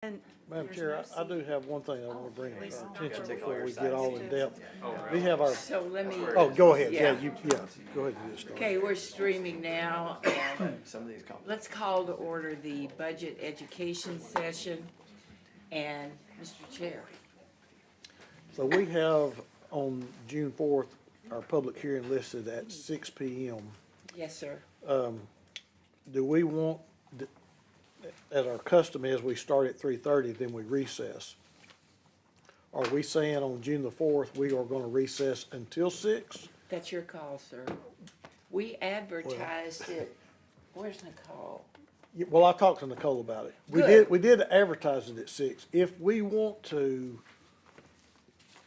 And Madam there's Chair, no I do have one thing I want to bring to please. our attention Take all before your we get sides. all in depth. Oh, We really? have our, so let me, oh, go ahead, Yeah. go ahead and get started. okay, we're streaming now, and Some of these let's call to order the budget education session. And Mr. Chair, So we have on June 4th, our public hearing listed at 6 PM. yes, sir. Do we want, as our custom is, we start at 3:30, then we recess? Are we saying on June the 4th, we are gonna recess until 6? That's your call, sir. We advertised it, where's Nicole? Well, I talked to Nicole about it. Good. We did advertise it at 6. If we want to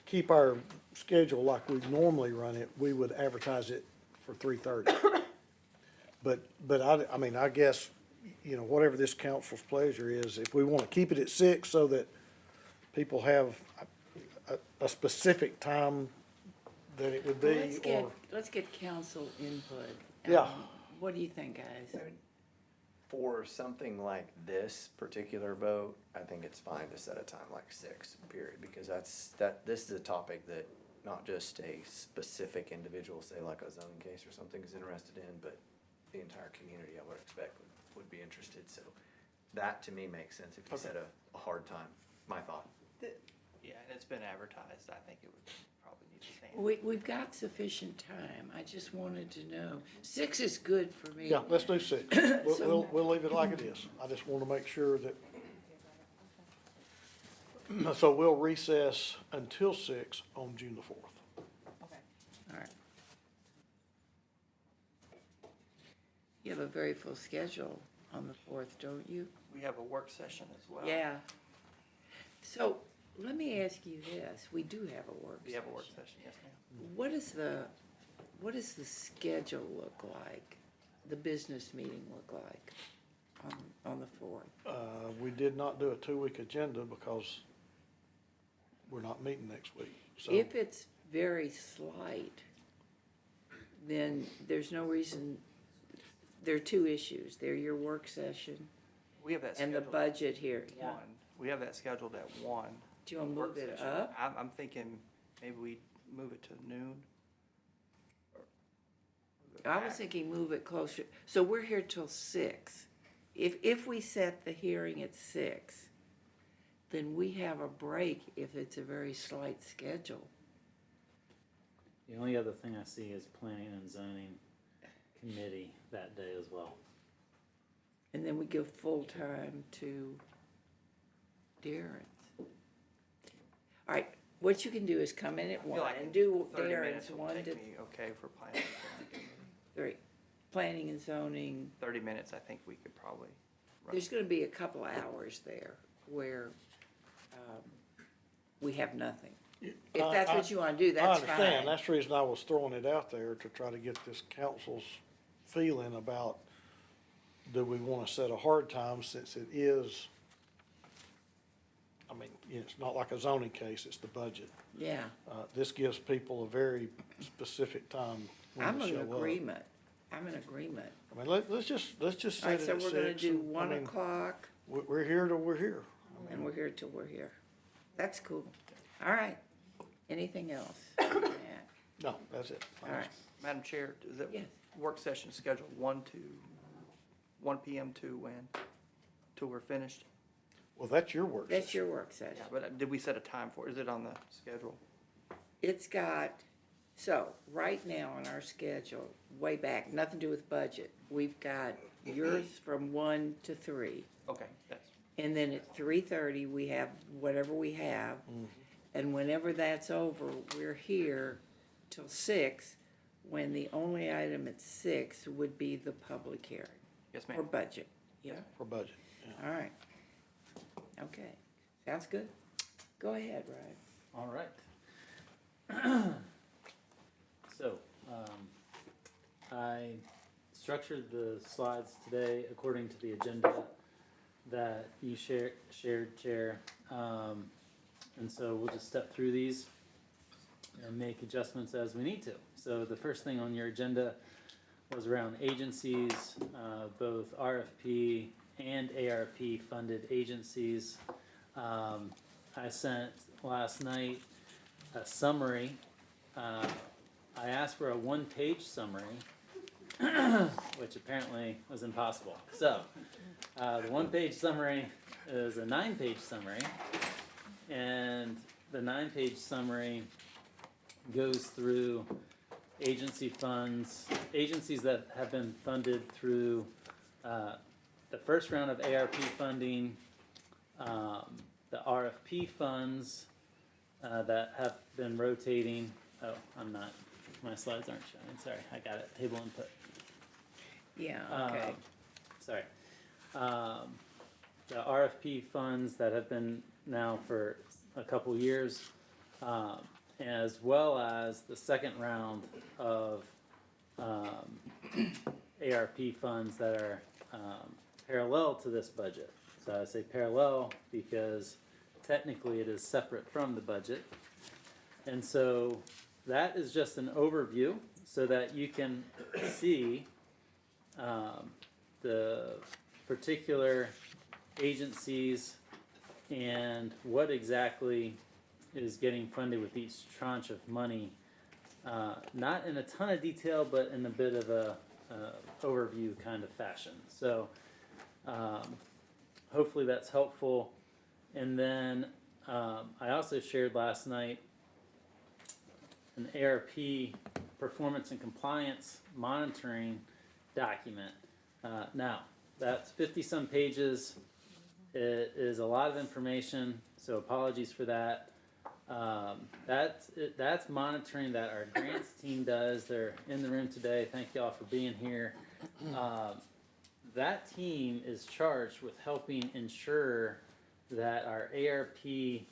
keep our schedule like we normally run it, we would advertise it for 3:30. But I mean, I guess, you know, whatever this council's pleasure is, if we wanna keep it at 6 so that people have a specific time that it would Well, be, or, let's get council input. Yeah. What do you think, guys? For something like this particular vote, I think it's fine to set a time like 6, period, because this is a topic that not just a specific individual, say like a zoning case or something, is interested in, but the entire community, I would expect, would be interested, so that to me makes sense if you set a hard time, my thought. Yeah, and it's been advertised, I think it would probably need to stand. We've got sufficient time. I just wanted to know. 6 is good for me. yeah, let's do 6. We'll leave it like it is. I just wanna make sure that, so we'll recess until 6 on June the 4th. All right. You have a very full schedule on the 4th, don't you? We have a work session as well. Yeah. So, let me ask you this. We do have a work We have a work session. session, yes, ma'am. What does the schedule look like? The business meeting look like on the 4th? We did not do a 2-week agenda because we're not meeting next week, so. If it's very slight, then there's no reason, there are 2 issues. They're your work session We have that and the scheduled budget here. at 1. We have that scheduled at 1. Do you want to Work move it session. up? I'm thinking maybe we move it to noon. Or move it I was back. thinking move it closer. So we're here till 6. If we set the hearing at 6, then we have a break if it's a very slight schedule. The only other thing I see is planning and zoning committee that day as well. And then we give full time to Darren's. All right, what you can do is come in at I feel 1 like and do 30 Darren's minutes will 1 take to me okay for planning. 3. Planning and zoning, 30 minutes, I think we could probably run. there's gonna be a couple hours there where we have nothing. If that's what you wanna do, that's fine. I understand, that's the reason I was throwing it out there, to try to get this council's feeling about, do we wanna set a hard time, since it is, I mean, it's not like a zoning case, it's the budget. Yeah, This gives people a very specific time when I'm to show in up. agreement. I'm in agreement. I mean, let's just All set right, it so at we're gonna 6. do and, I 1 mean, o'clock, We're here till we're here. and we're here till we're here. That's cool. All right. Anything else? Yeah. No, that's it. All right. Madam Chair, is that Yes. work session scheduled 1 p.m. to when? Till we're finished? Well, that's your work That's session. your work session. Yeah, but did we set a time for it? Is it on the schedule? It's got, so, right now on our schedule, way back, nothing to do with budget, we've got yours from 1 to 3. Okay, that's, And then at 3:30, we have whatever we have. And whenever that's over, we're here till 6, when the only item at 6 would be the public hearing yes, for ma'am. budget. Yeah, For budget, yeah. all right. Okay, sounds good. Go ahead, Ryan. All right. So, I structured the slides today according to the agenda that you shared, Chair. And so we'll just step through these and make adjustments as we need to. So the first thing on your agenda was around agencies, both RFP and ARP funded agencies. I sent last night a summary. I asked for a one-page summary, which apparently was impossible. So, the one-page summary is a 9-page summary, and the 9-page summary goes through agency funds, agencies that have been funded through the first round of ARP funding, the RFP funds that have been rotating. Oh, my slides aren't showing. Sorry, I got it. Table input. Yeah, okay. Sorry. The RFP funds that have been now for a couple years, as well as the second round of ARP funds that are parallel to this budget. So I say parallel because technically it is separate from the budget. And so that is just an overview so that you can see the particular agencies and what exactly is getting funded with each tranche of money. Not in a ton of detail, but in a bit of a overview kind of fashion. So hopefully that's helpful. And then I also shared last night an ARP performance and compliance monitoring document. Now, that's 50-some pages. It is a lot of information, so apologies for that. That's monitoring that our grants team does. They're in the room today. Thank you all for being here. That team is charged with helping ensure that our ARP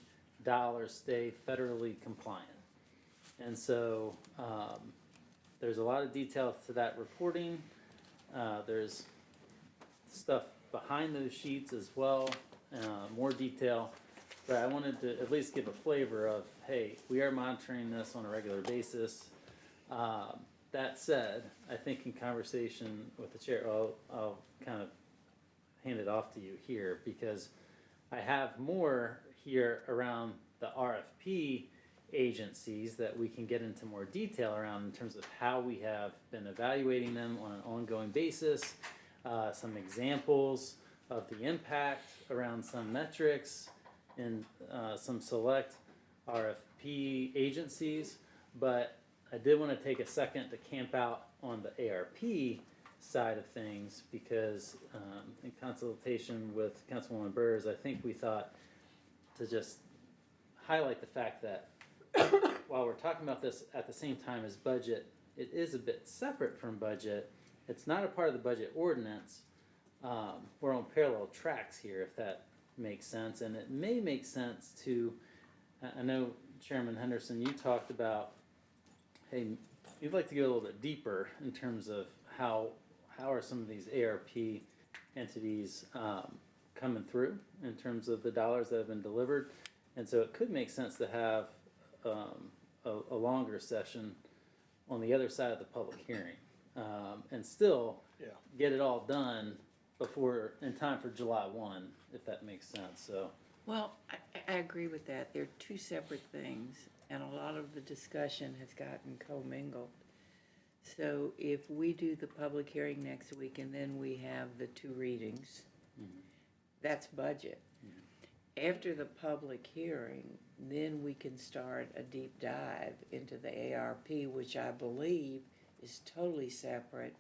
dollars stay federally compliant. And so there's a lot of detail to that reporting. There's stuff behind those sheets as well, more detail. But I wanted to at least give a flavor of, hey, we are monitoring this on a regular basis. That said, I think in conversation with the chair, I'll kind of hand it off to you here because I have more here around the RFP agencies that we can get into more detail around in terms of how we have been evaluating them on an ongoing basis, some examples of the impact around some metrics in some select RFP agencies, but I did want to take a second to camp out on the ARP side of things because in consultation with Councilwoman Burrs, I think we thought to just highlight the fact that while we're talking about this at the same time as budget, it is a bit separate from budget. It's not a part of the budget ordinance. We're on parallel tracks here, if that makes sense. And it may make sense to, I know Chairman Henderson, you talked about, hey, you'd like to go a little bit deeper in terms of how are some of these ARP entities coming through in terms of the dollars that have been delivered. And so it could make sense to have a longer session on the other side of the public hearing and still get it all done before in time for July 1, if that makes sense. So Well, I agree with that. They're two separate things, and a lot of the discussion has gotten commingled. So if we do the public hearing next week and then we have the two readings, that's budget. After the public hearing, then we can start a deep dive into the ARP, which I believe is totally separate.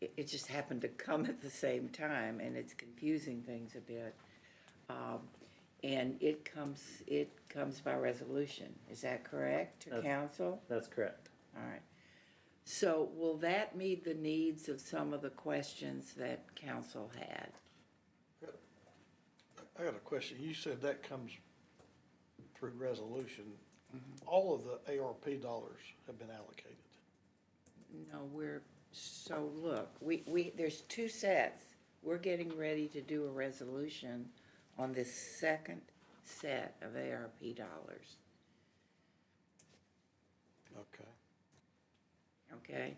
It just happened to come at the same time, and it's confusing things a bit. And it comes by resolution. Is that correct to council? that's correct. All right. So will that meet the needs of some of the questions that council had? I got a question. You said that comes through resolution. All of the ARP dollars have been allocated. No, so look, there's two sets. We're getting ready to do a resolution on this second set of ARP dollars. Okay?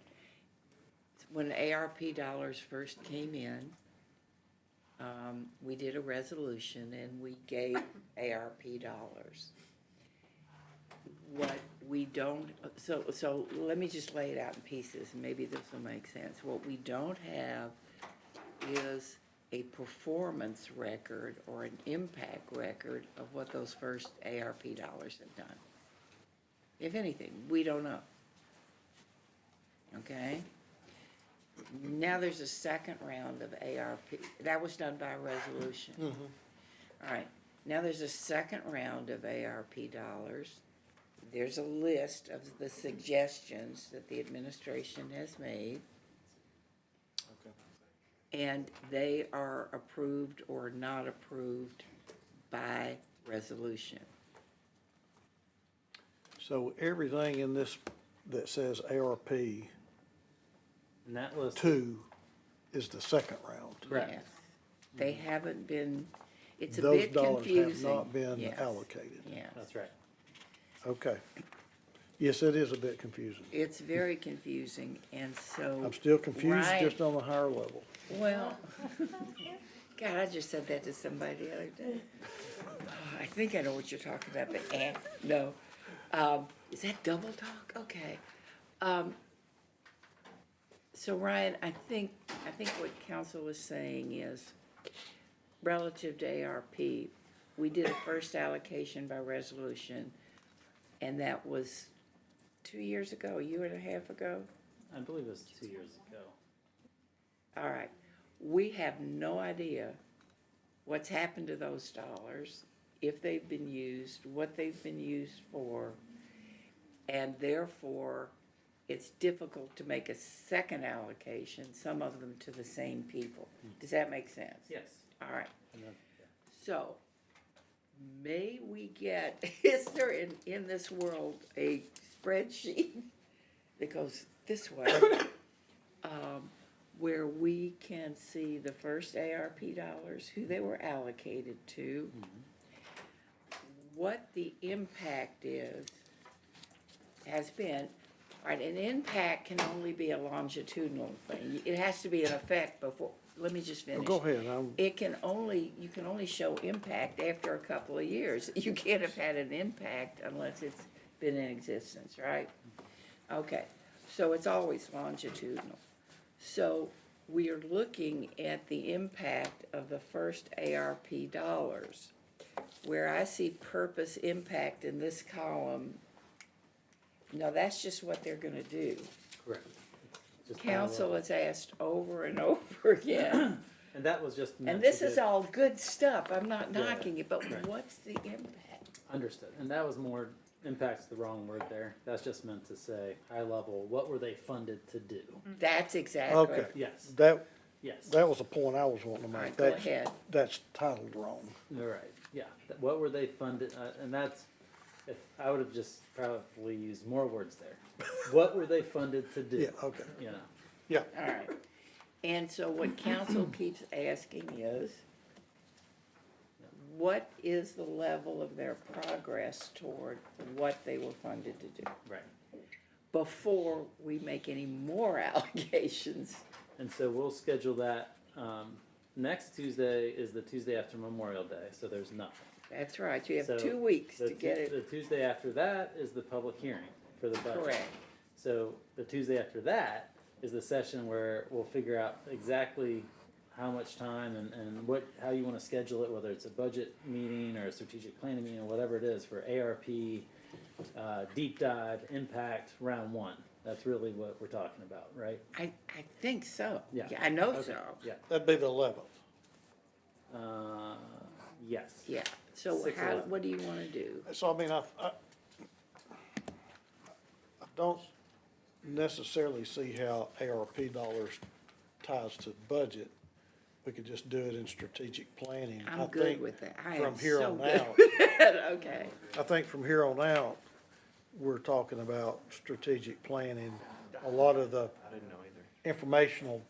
When ARP dollars first came in, we did a resolution and we gave ARP dollars. What we don't, so let me just lay it out in pieces, and maybe this will make sense. What we don't have is a performance record or an impact record of what those first ARP dollars have done. If anything, we don't know. Okay? Now there's a second round of ARP. That was done by resolution. All right. Now there's a second round of ARP dollars. There's a list of the suggestions that the administration has made. And they are approved or not approved by resolution. So everything in this that says ARP And that list. 2 is the second round. Correct. Yes. They haven't been, it's a Those bit dollars confusing. have not been Yes. allocated. Yes. That's right. Okay. Yes, it is a bit confusing. It's very confusing, and so. I'm still confused Right. just on the higher level. Well, God, I just said that to somebody the other day. I think I know what you're talking about, but no. Is that double talk? Okay. So Ryan, I think what council was saying is, relative to ARP, we did a first allocation by resolution, and that was 2 years ago, a year and a half ago? I believe it was 2 years ago. All right. We have no idea what's happened to those dollars, if they've been used, what they've been used for, and therefore, it's difficult to make a second allocation, some of them to the same people. Does that make sense? Yes. All right. And then- So, may we get, is there in this world a spreadsheet that goes this way, where we can see the first ARP dollars, who they were allocated to, what the impact has been. All right, an impact can only be a longitudinal thing. It has to be an effect before, let me just finish. Go ahead. You can only show impact after a couple of years. You can't have had an impact unless it's been in existence, right? Okay, so it's always longitudinal. So we are looking at the impact of the first ARP dollars. Where I see purpose impact in this column, no, that's just what they're gonna do. Correct. Just kind of Council has asked over and over again. And that was just meant And this to is get- all good stuff, I'm not Yeah, knocking it, but right. what's the impact? Understood. And that was more, impact's the wrong word there. That's just meant to say, high level, what were they funded to do? That's exactly. Okay. Yes, That yes. was a point I was wanting to All make. right, go ahead. That's titled wrong. All right, yeah. What were they funded, and that's, if, I would have just probably used more words there. What were they funded to do? Yeah, okay. You know, Yeah, All right. And so what council keeps asking is, what is the level of their progress toward what they were funded to do? right. Before we make any more allegations. And so we'll schedule that, next Tuesday is the Tuesday after Memorial Day, so there's nothing. That's right, you have So 2 weeks The to get The it Tuesday after that is the public hearing for the budget. correct. So the Tuesday after that is the session where we'll figure out exactly how much time and what, how you wanna schedule it, whether it's a budget meeting or a strategic planning meeting or whatever it is for ARP, deep dive, impact, round one. That's really what we're talking about, right? I think so. Yeah. I know Okay, so. Yeah, that'd be the 11th. yes. Yeah, so 6/11. what do you wanna do? So I mean, I don't necessarily see how ARP dollars ties to the budget. We could just do it in strategic planning. I I'm good think with that. I from am here so on good out- with that. Okay. I think from here on out, we're talking about strategic planning. A lot of the I didn't know either. informational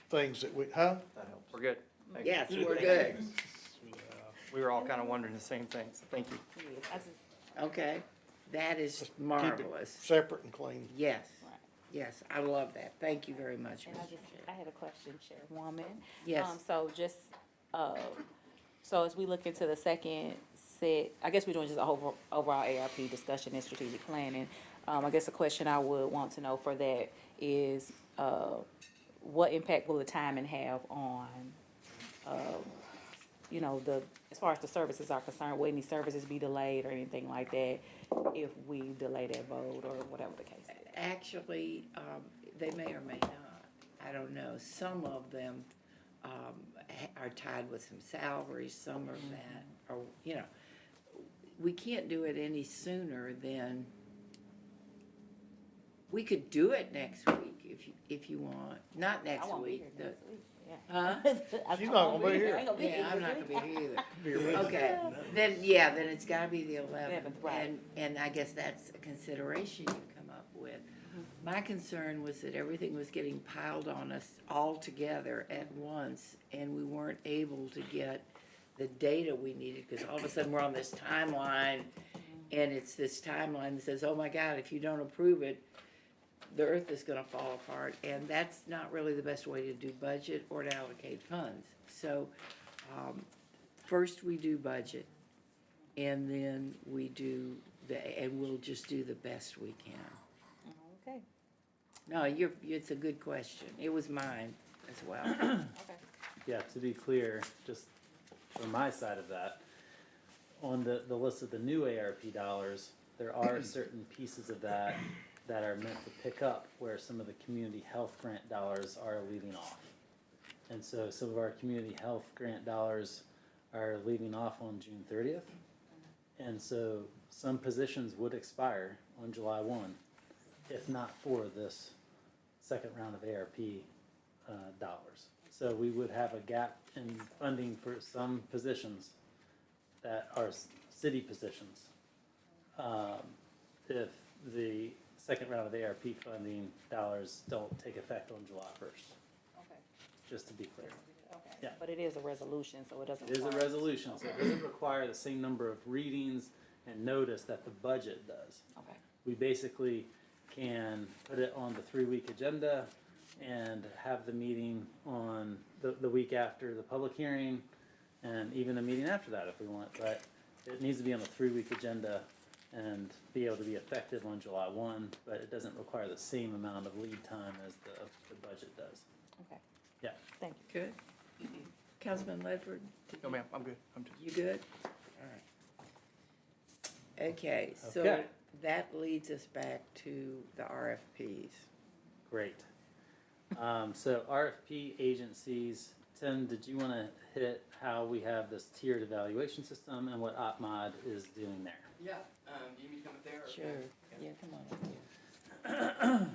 things that That helps. We're good. Thank you. Yes, we're good. We were all kind of wondering the same thing, so thank you. Okay, that is keep it marvelous. separate and clean. Yes, Right. yes, I love that. Thank you very much, And Mr. Chair. I had a question, Chairwoman. Yes. So just So as we look into the second set, I guess we're doing just a overall ARP discussion and strategic planning. I guess the question I would want to know for that is, what impact will the timing have on, you know, as far as the services are concerned, will any services be delayed or anything like that if we delay that vote or whatever the case is? Actually, they may or may not. I don't know. Some of them are tied with some salaries, some are that, or, you know, we can't do it any sooner than, we could do it next week if you want. Not I next won't be week. here the- next week, yeah. Huh? She's not gonna be here. I ain't gonna be here Yeah, I'm this not week. gonna be here either. Okay, then, yeah, then it's gotta be the 11th. 11th, right. And I guess that's a consideration you come up with. Mm-hmm. My concern was that everything was getting piled on us all together at once, and we weren't able to get the data we needed, because all of a sudden we're on this timeline, and it's this timeline that says, oh my God, if you don't approve it, the earth is gonna fall apart, and that's not really the best way to do budget or to allocate funds. So, first we do budget, and then we do and we'll just do the best we can. Okay, No, it's a good question. It was mine as well. okay. Yeah, to be clear, just from my side of that, on the list of the new ARP dollars, there are certain pieces of that that are meant to pick up where some of the community health grant dollars are leaving off. And so some of our community health grant dollars are leaving off on June 30th. And so some positions would expire on July 1, if not for this second round of ARP dollars. So we would have a gap in funding for some positions that are city positions, if the second round of the ARP funding dollars don't take effect on July 1st, Okay. just to be clear. Okay. Yeah. But it is a resolution, so it doesn't. It is a require- resolution, so it doesn't require the same number of readings and notice that the budget does. Okay, We basically can put it on the 3-week agenda and have the meeting on the week after the public hearing, and even a meeting after that if we want, but it needs to be on a 3-week agenda and be able to be effective on July 1, but it doesn't require the same amount of lead time as the budget does. okay, Yeah. thank you. Good. Councilman Ledford? No, ma'am, I'm good. I'm just. You good? All right. Okay, so Okay. that leads us back to the RFPs. Great. So RFP agencies, Tim, did you want to hit how we have this tiered evaluation system and what OpMod is doing there? Yeah, do you need me to come up there? or- Sure. Yeah, come on up here.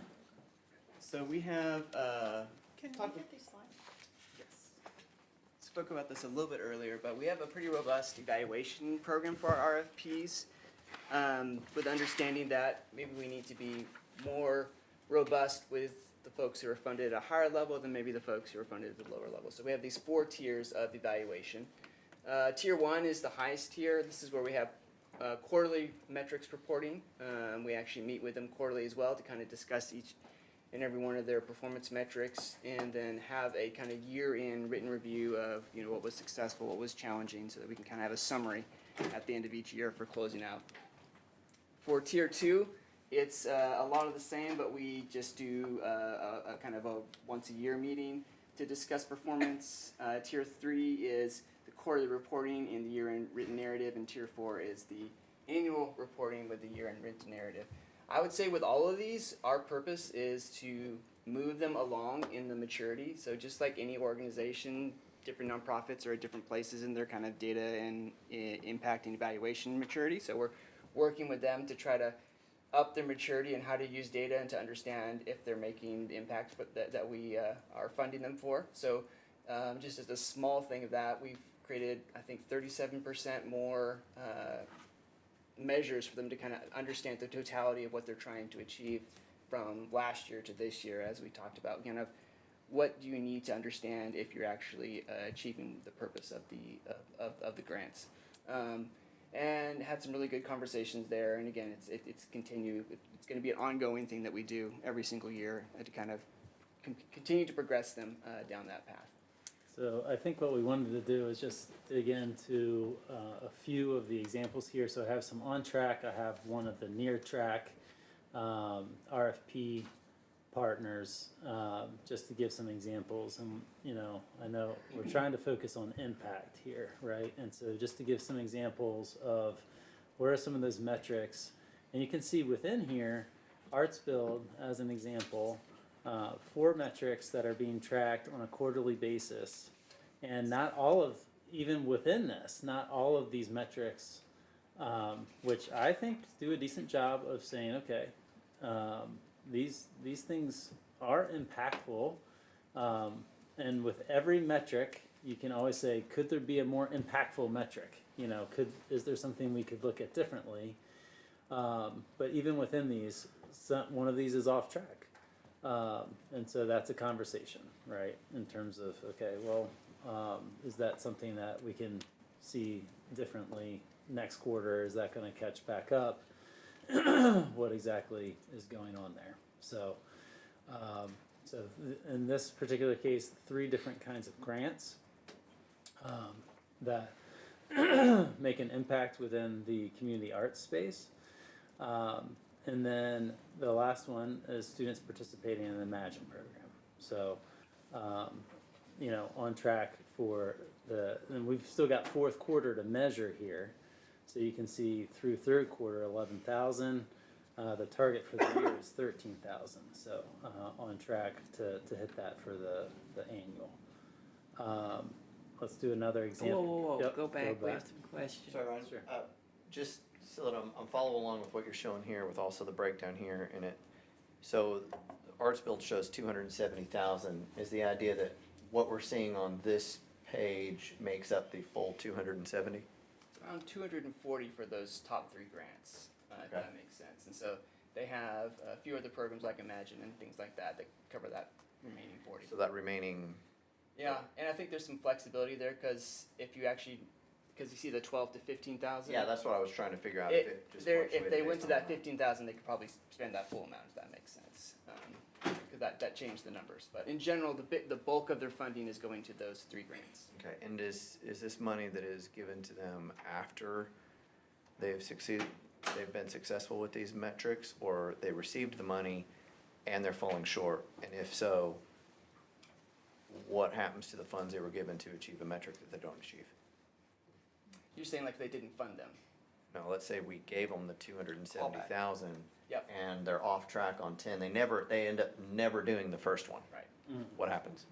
So we have, Can we Talk- get these slides? yes, spoke about this a little bit earlier, but we have a pretty robust evaluation program for our RFPs. With understanding that maybe we need to be more robust with the folks who are funded at a higher level than maybe the folks who are funded at the lower level. So we have these 4 tiers of evaluation. Tier 1 is the highest tier. This is where we have quarterly metrics reporting. We actually meet with them quarterly as well to kind of discuss each and every one of their performance metrics, and then have a kind of year-in written review of, you know, what was successful, what was challenging, so that we can kind of have a summary at the end of each year for closing out. For tier 2, it's a lot of the same, but we just do a kind of a once-a-year meeting to discuss performance. Tier 3 is the quarterly reporting and the year-end written narrative, and tier 4 is the annual reporting with the year-end written narrative. I would say with all of these, our purpose is to move them along in the maturity. So just like any organization, different nonprofits are at different places in their kind of data and impact and evaluation maturity. So we're working with them to try to up their maturity and how to use data and to understand if they're making the impact that we are funding them for. So just as a small thing of that, we've created, I think, 37% more measures for them to kind of understand the totality of what they're trying to achieve from last year to this year, as we talked about. Kind of what do you need to understand if you're actually achieving the purpose of the grants. And had some really good conversations there. And again, it's going to be an ongoing thing that we do every single year to kind of continue to progress them down that path. So I think what we wanted to do is just dig into a few of the examples here. So I have some on track, I have one of the near track RFP partners, just to give some examples. And, you know, I know we're trying to focus on impact here, right? And so just to give some examples of where are some of those metrics. And you can see within here, AcctsBuild as an example, 4 metrics that are being tracked on a quarterly basis. And not all of, even within this, not all of these metrics, which I think do a decent job of saying, okay, these things are impactful. And with every metric, you can always say, could there be a more impactful metric? You know, is there something we could look at differently? But even within these, one of these is off track. And so that's a conversation, right? In terms of, okay, well, is that something that we can see differently next quarter? Is that going to catch back up? What exactly is going on there? So, in this particular case, 3 different kinds of grants that make an impact within the community arts space. And then the last one is students participating in the Imagine program. So, you know, on track for and we've still got 4th quarter to measure here. So you can see through 3rd quarter, 11,000. The target for the year is 13,000. So on track to hit that for the annual. Let's do another example. Whoa, Yep, go back, we have some questions. Sorry, Ryan. Sure. Just so that I'm following along with what you're showing here, with also the breakdown here in it. So AcctsBuild shows 270,000. Is the idea that what we're seeing on this page makes up the full 270? Around 240 for those top 3 grants, if Okay. that makes sense. And so they have a few other programs like Imagine and things like that that cover that remaining 40. So that remaining, Yeah, and I think there's some flexibility there because if you actually, because you see the 12 to 15,000. yeah, that's what I was trying to figure out. If it just If fluctuated they went based to on that 15,000, they could probably spend that full amount. If that makes sense, because that changed the numbers. But in general, the bulk of their funding is going to those 3 grants. Okay, and is this money that is given to them after they've been successful with these metrics, or they received the money and they're falling short? And if so, what happens to the funds they were given to achieve a metric that they don't achieve? You're saying like they didn't fund them. No, let's say we gave them the 270,000. Yep. And they're off track on 10. They end up never doing the first one. Right. What happens?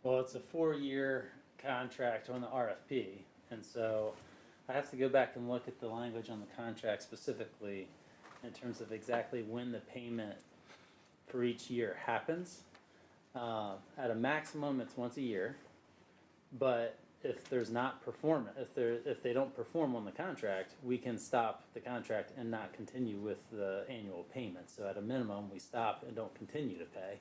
Well, it's a 4-year contract on the RFP, and so I have to go back and look at the language on the contract specifically in terms of exactly when the payment for each year happens. At a maximum, it's once a year, but if there's not performance, if they don't perform on the contract, we can stop the contract and not continue with the annual payment. So at a minimum, we stop and don't continue to pay.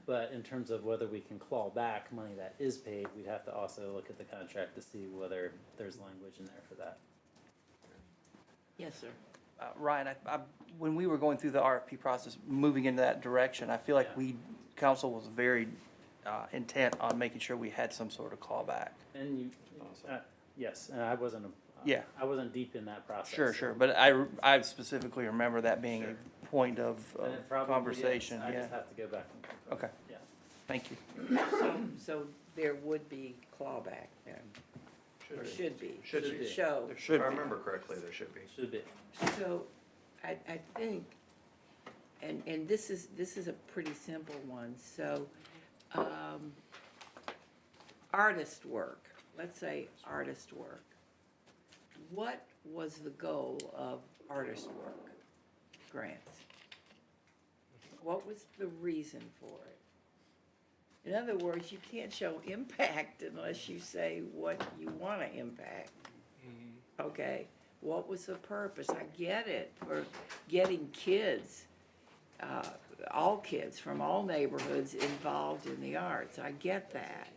But in terms of whether we can claw back money that is paid, we'd have to also look at the contract to see whether there's language in there for that. Yes, sir. Ryan, when we were going through the RFP process, moving into that direction, I feel like Yeah. council was very intent on making sure we had some sort of clawback. And you, Awesome. yes, and I wasn't, Yeah. I wasn't deep in that process. Sure, so- sure, but I specifically remember that being Sure. a point of And it probably is. conversation, I yeah. just have to go back and confirm. Okay. Yeah. Thank you. So there would be clawback then, or should be. Should be. Show. There If should I be. remember correctly, there should be. Should be. So, I think, and this is a pretty simple one, so, artist work, let's say artist work. What was the goal of artist work grants? What was the reason for it? In other words, you can't show impact unless you say what you wanna impact. Okay, what was the purpose? I get it, for getting kids, all kids from all neighborhoods involved in the arts, I get that.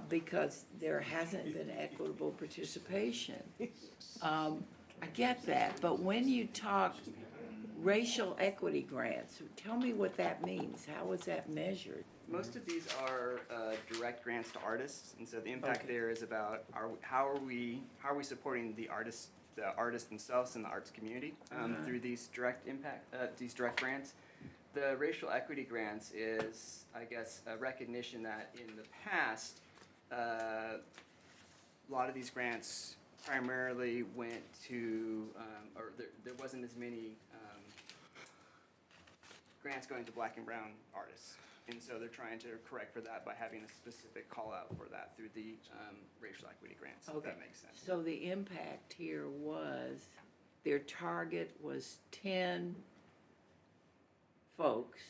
Because there hasn't been equitable participation. I get that, but when you talk racial equity grants, tell me what that means, how was that measured? Most of these are direct grants to artists, and so the impact Okay. there is about how are we supporting the artists themselves and the arts community through these direct grants. The racial equity grants is, I guess, a recognition that in the past, a lot of these grants primarily went to, or there wasn't as many grants going to black and brown artists. And so they're trying to correct for that by having a specific call out for that through the racial equity grants, if Okay. that makes sense. So the impact here was, their target was 10 folks,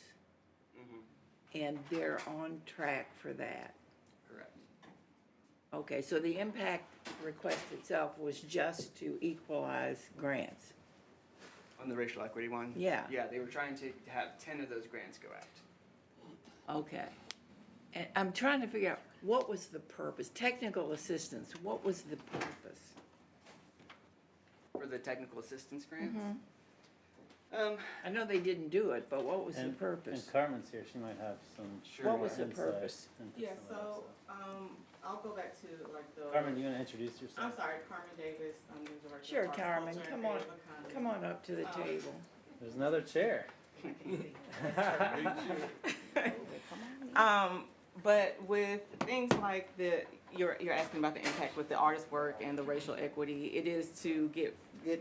and they're on track for that. Correct. Okay, so the impact request itself was just to equalize grants. On the racial equity one? Yeah. Yeah, they were trying to have 10 of those grants go out. Okay. And I'm trying to figure out, what was the purpose? Technical assistance, what was the purpose? For the technical assistance grants? I know they didn't do it, but what was the And purpose? Carmen's here, she might have some. What was the insight purpose? into Yeah, some of that so, stuff. I'll go back to like the. Carmen, you wanna introduce yourself? I'm sorry, Carmen Davis, I'm the director. of Sure, Arts, Carmen, Culture, and come on, Creative Economy. come on up to the table. There's another chair. But with things like you're asking about the impact with the artist work and the racial equity, it is to get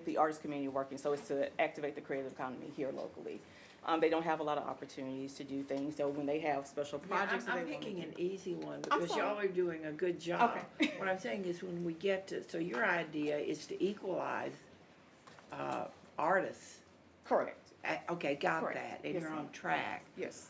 the artist community working, so it's to activate the creative economy here locally. They don't have a lot of opportunities to do things, so when they have special projects that I'm they wanna picking do- an easy one, because sorry. y'all are doing a good job. Okay. What I'm saying is, when we get to, so your idea is to equalize, artists. Correct, Okay, got Correct. that, and Yes, you're ma'am. on track. yes.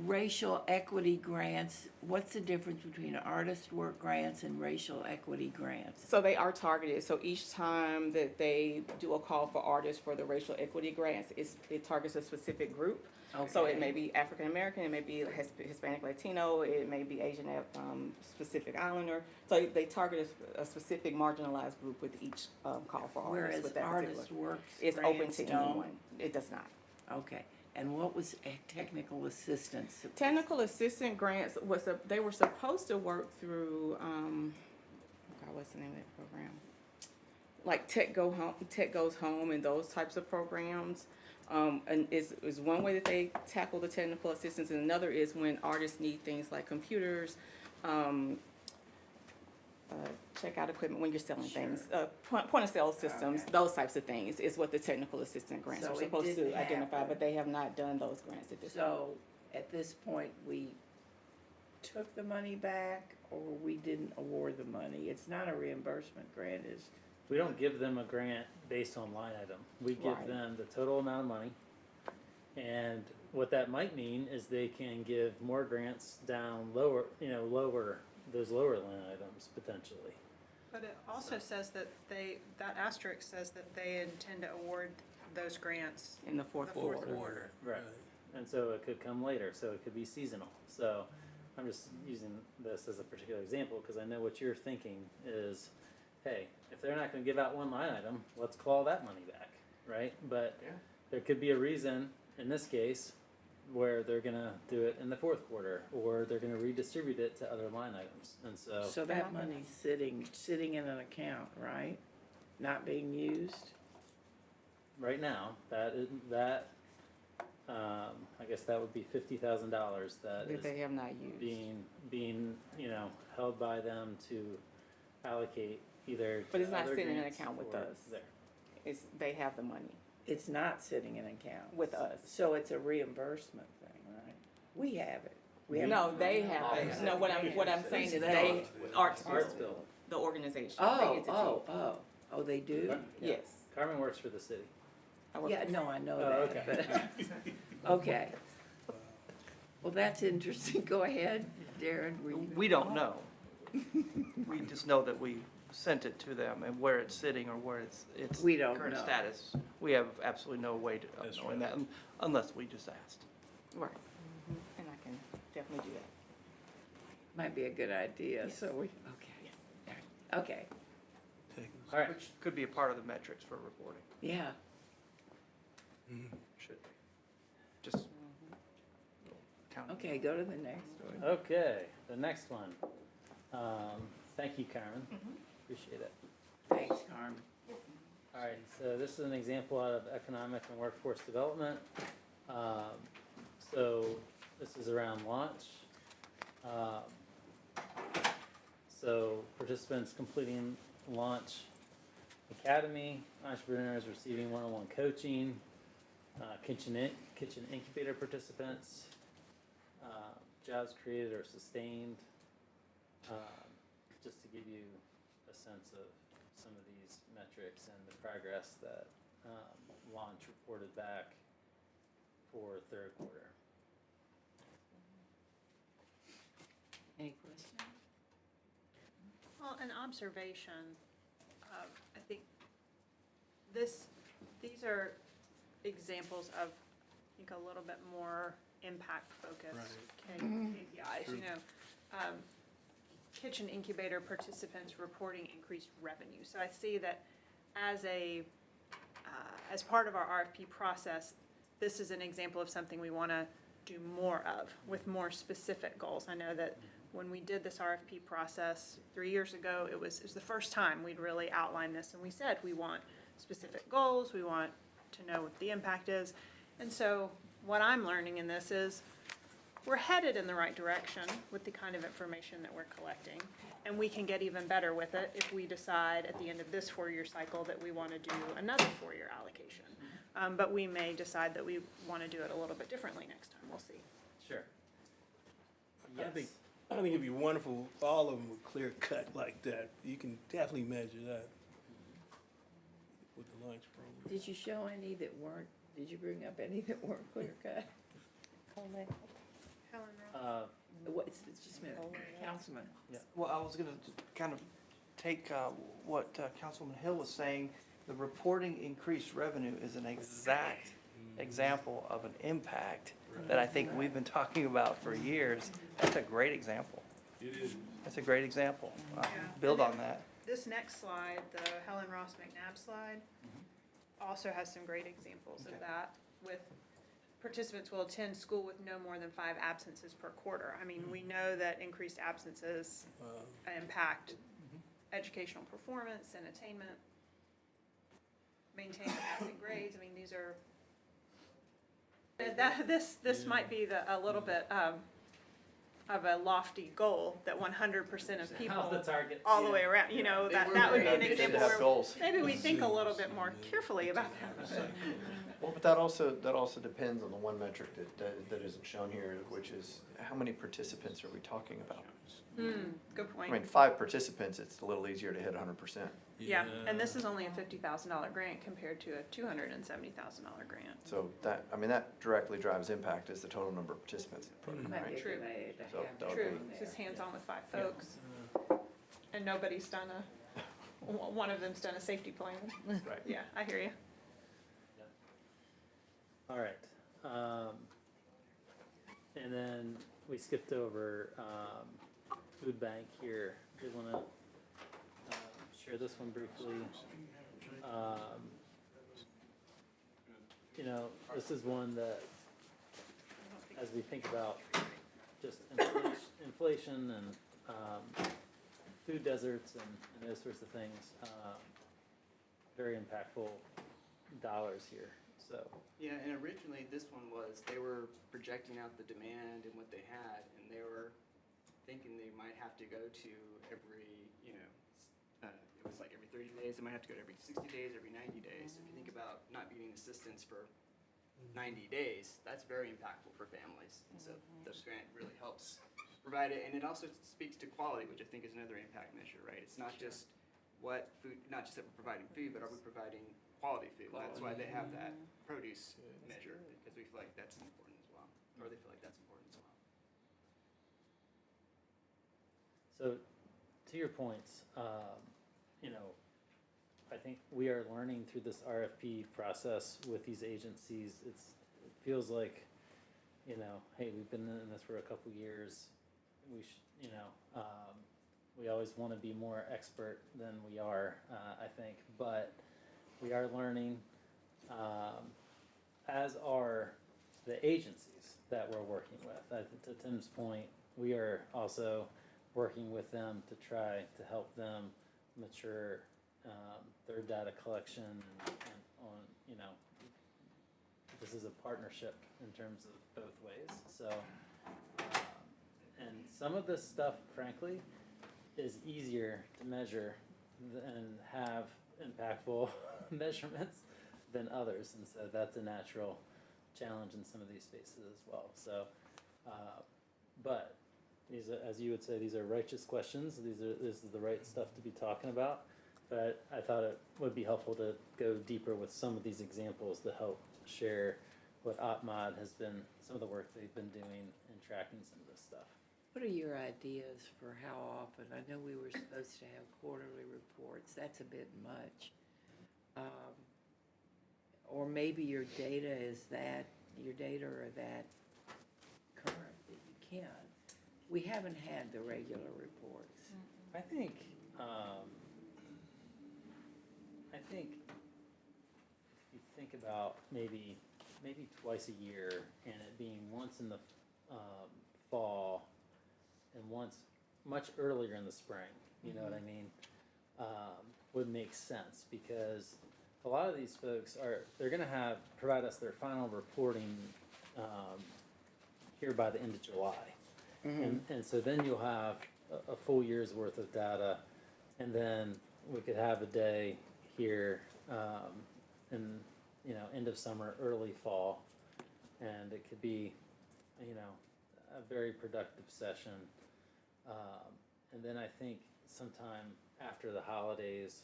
Racial equity grants, what's the difference between artist work grants and racial equity grants? So they are targeted, so each time that they do a call for artists for the racial equity grants, it targets a specific group. So Okay. it may be African American, it may be Hispanic Latino, it may be Asian, specific islander. So they target a specific marginalized group with each, call for artists Whereas with that particular. artist works It's open grants to don't? anyone, it does not. Okay, and what was technical assistance? Technical assistant grants they were supposed to work through, God, what's the name of that program? Like Tech Goes Home and those types of programs. And is one way that they tackle the technical assistance, and another is when artists need things like computers, checkout equipment when you're selling things, point of sale systems, Okay. those types of things is what the technical assistant grants So are it supposed to didn't identify, happen. but they have not done those grants at this point. So, at this point, we took the money back, or we didn't award the money? It's not a reimbursement grant, is, We don't give them a grant based on line item. We give Right. them the total amount of money. And what that might mean is they can give more grants down lower, those lower line items potentially. But it also says that that asterisk says that they intend to award those grants In the the fourth fourth quarter. quarter. Right. And so it could come later, so it could be seasonal. So I'm just using this as a particular example because I know what you're thinking is, hey, if they're not gonna give out one line item, let's claw that money back, right? But Yeah. there could be a reason in this case where they're gonna do it in the fourth quarter or they're gonna redistribute it to other line items. And so that money's sitting in an account, right? Not being used? right now, I guess that would be $50,000 that That is they have not used. being held by them to allocate either But it's to not other sitting in an grants account with or us. there. They have the money It's not sitting in an account. with us. So it's a reimbursement thing, right? We have it. We have No, they have it. No, what I'm saying is they, Arts Bill, the organization, the entity. Oh, they do? Yeah. Yes. Carmen works for the city. I work Yeah, with- no, I know Oh, that, okay. but, okay. Well, that's interesting. Go ahead, Darren. We don't know. We just know that we sent it to them and where it's sitting or where its We don't current know. status. We have absolutely no way of knowing that unless we just asked. Right. And I can definitely do that. Might be a good idea, Yes. so okay, All right. Which could be a part of the metrics for reporting. yeah. Should be. Just county. Okay, go to the next one. Okay, the next one. Thank you, Carmen. Appreciate it. Thanks, Carmen. All right, so this is an example out of economic and workforce development. So this is around launch. So participants completing launch academy, entrepreneurs receiving one-on-one coaching, kitchen incubator participants, jobs created or sustained. Just to give you a sense of some of these metrics and the progress that launch reported back for third quarter. Any questions? Well, an observation, I think these are examples of, I think, a little bit more impact focused KPIs, you know. Kitchen incubator participants reporting increased revenue. So I see that as part of our RFP process, this is an example of something we want to do more of with more specific goals. I know that when we did this RFP process 3 years ago, it was the first time we'd really outlined this, and we said we want specific goals, we want to know what the impact is. And so what I'm learning in this is we're headed in the right direction with the kind of information that we're collecting, and we can get even better with it if we decide at the end of this 4-year cycle that we want to do another 4-year allocation. But we may decide that we want to do it a little bit differently next time. We'll see. Sure. I think it'd be wonderful if all of them were clear cut like that. You can definitely measure that with the lunch program. Did you show any that weren't, did you bring up any that weren't clear cut? Helen Ross. It's just a minute, Councilman. Well, I was gonna kind of take what Councilman Hill was saying. The reporting increased revenue is an exact example of an impact that I think we've been talking about for years. That's a great example. It is. That's a great example. Yeah. Build on that. This next slide, the Helen Ross McNabb slide, also has some great examples of that. With participants will attend school with no more than 5 absences per quarter. I mean, we know that increased absences impact educational performance and attainment, maintain passing grades. I mean, these are, this might be a little bit of a lofty goal that 100% of people How's the target? all the way around, you know, that would be an They should example have where goals. maybe we think a little bit more carefully about that. Well, but that also depends on the one metric that isn't shown here, which is how many participants are we talking about? Good I point. mean, 5 participants, it's a little easier to hit 100%. Yeah, and this is only a $50,000 grant compared to a $270,000 grant. So that, I mean, that directly drives impact as the total number of participants in the program, Might be a right? good True. idea to So have that would True, be- it's just hands-on with 5 folks. And nobody's done one of them's done a safety plan. Right. Yeah, I hear you. All right. And then we skipped over food bank here. Do you want to share this one briefly? You know, this is one that, as we think about just inflation and food deserts and those sorts of things, very impactful dollars here. So. Yeah, and originally this one was, they were projecting out the demand and what they had, and they were thinking they might have to go to every, you know, it was like every 30 days, they might have to go to every 60 days, every 90 days. If you think about not getting assistance for 90 days, that's very impactful for families. And so this grant really helps provide it, and it also speaks to quality, which I think is another impact measure, right? It's not just what food, not just that we're providing food, but are we providing quality food? That's why they have that produce measure, because we feel like that's important as well, or they feel like that's important as well. So, to your points, you know, I think we are learning through this RFP process with these agencies. It feels like, you know, hey, we've been in this for a couple years. We should, you know, we always want to be more expert than we are, I think, but we are learning, as are the agencies. that we're working with. To Tim's point, we are also working with them to try to help them mature their data collection and on, you know, this is a partnership in terms of both ways. So, and some of this stuff, frankly, is easier to measure and have impactful measurements than others, and so that's a natural challenge in some of these spaces as well. So, but these are, as you would say, these are righteous questions. This is the right stuff to be talking about. But I thought it would be helpful to go deeper with some of these examples to help share what OpMod has been, some of the work they've been doing in tracking some of this stuff. What are your ideas for how often? I know we were supposed to have quarterly reports. That's a bit much. Or maybe your data are that current that you can. We haven't had the regular reports. I think if you think about maybe twice a year and it being once in the fall and once much earlier in the spring, you know what I mean, would make sense, because a lot of these folks they're going to provide us their final reporting here by the end of July. And so then you'll have a full year's worth of data, and then we could have a day here in, you know, end of summer, early fall, and it could be, you know, a very productive session. And then I think sometime after the holidays,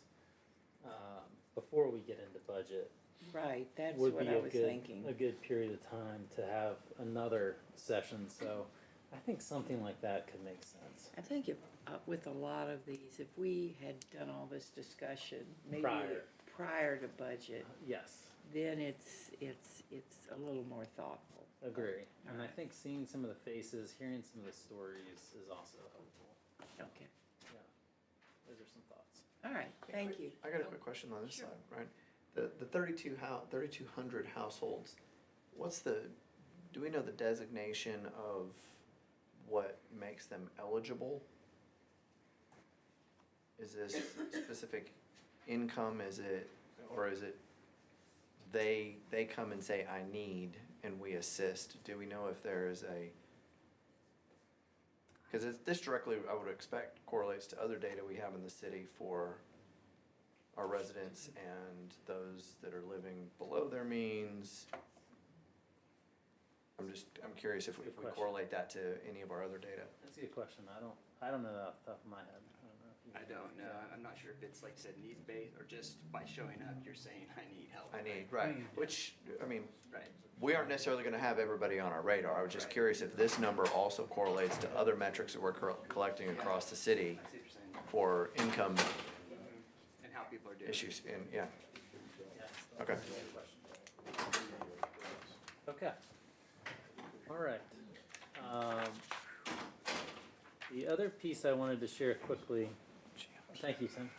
before we get into budget, Right, that's would what be I a was good thinking. period of time to have another session. So I think something like that could make sense. I think if, with a lot of these, if we had done all this discussion, maybe prior to budget, Yes, then it's a little more thoughtful. agree. And I think seeing some of the faces, hearing some of the stories is also helpful. Okay, Yeah, those are some thoughts. all right, thank you. I got a quick question on this side, right? The 3,200 households, do we know the designation of what makes them eligible? Is this specific income, or is it they come and say, I need, and we assist? Do we know if there is because this directly, I would expect, correlates to other data we have in the city for our residents and those that are living below their means. I'm curious if we Good question. correlate that to any of our other data. That's a good question. I don't know that off the top of my head. I don't know if you I don't know. I'm not sure if it's like I said needs-based or just by showing up, you're saying I need help. I need, right, which, I mean, Right. we aren't necessarily gonna have everybody on our radar. I was just curious if this number also correlates to other metrics that we're collecting across the city I see what you're saying. for income And how people are doing. issues, and, Yeah, okay. that's a good question. Okay. All right. The other piece I wanted to share quickly, thank you, Tim.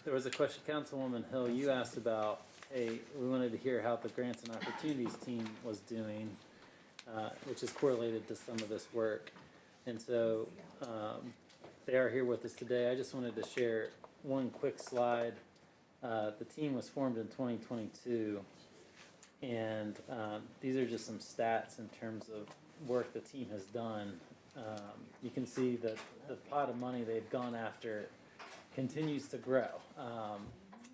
There was a question, Councilwoman Hill, you asked about, hey, we wanted to hear how the Grants and Opportunities team was doing, which is correlated to some of this work. And so, they are here with us today. I just wanted to share one quick slide. The team was formed in 2022, and these are just some stats in terms of work the team has done. You can see that the pot of money they've gone after continues to grow,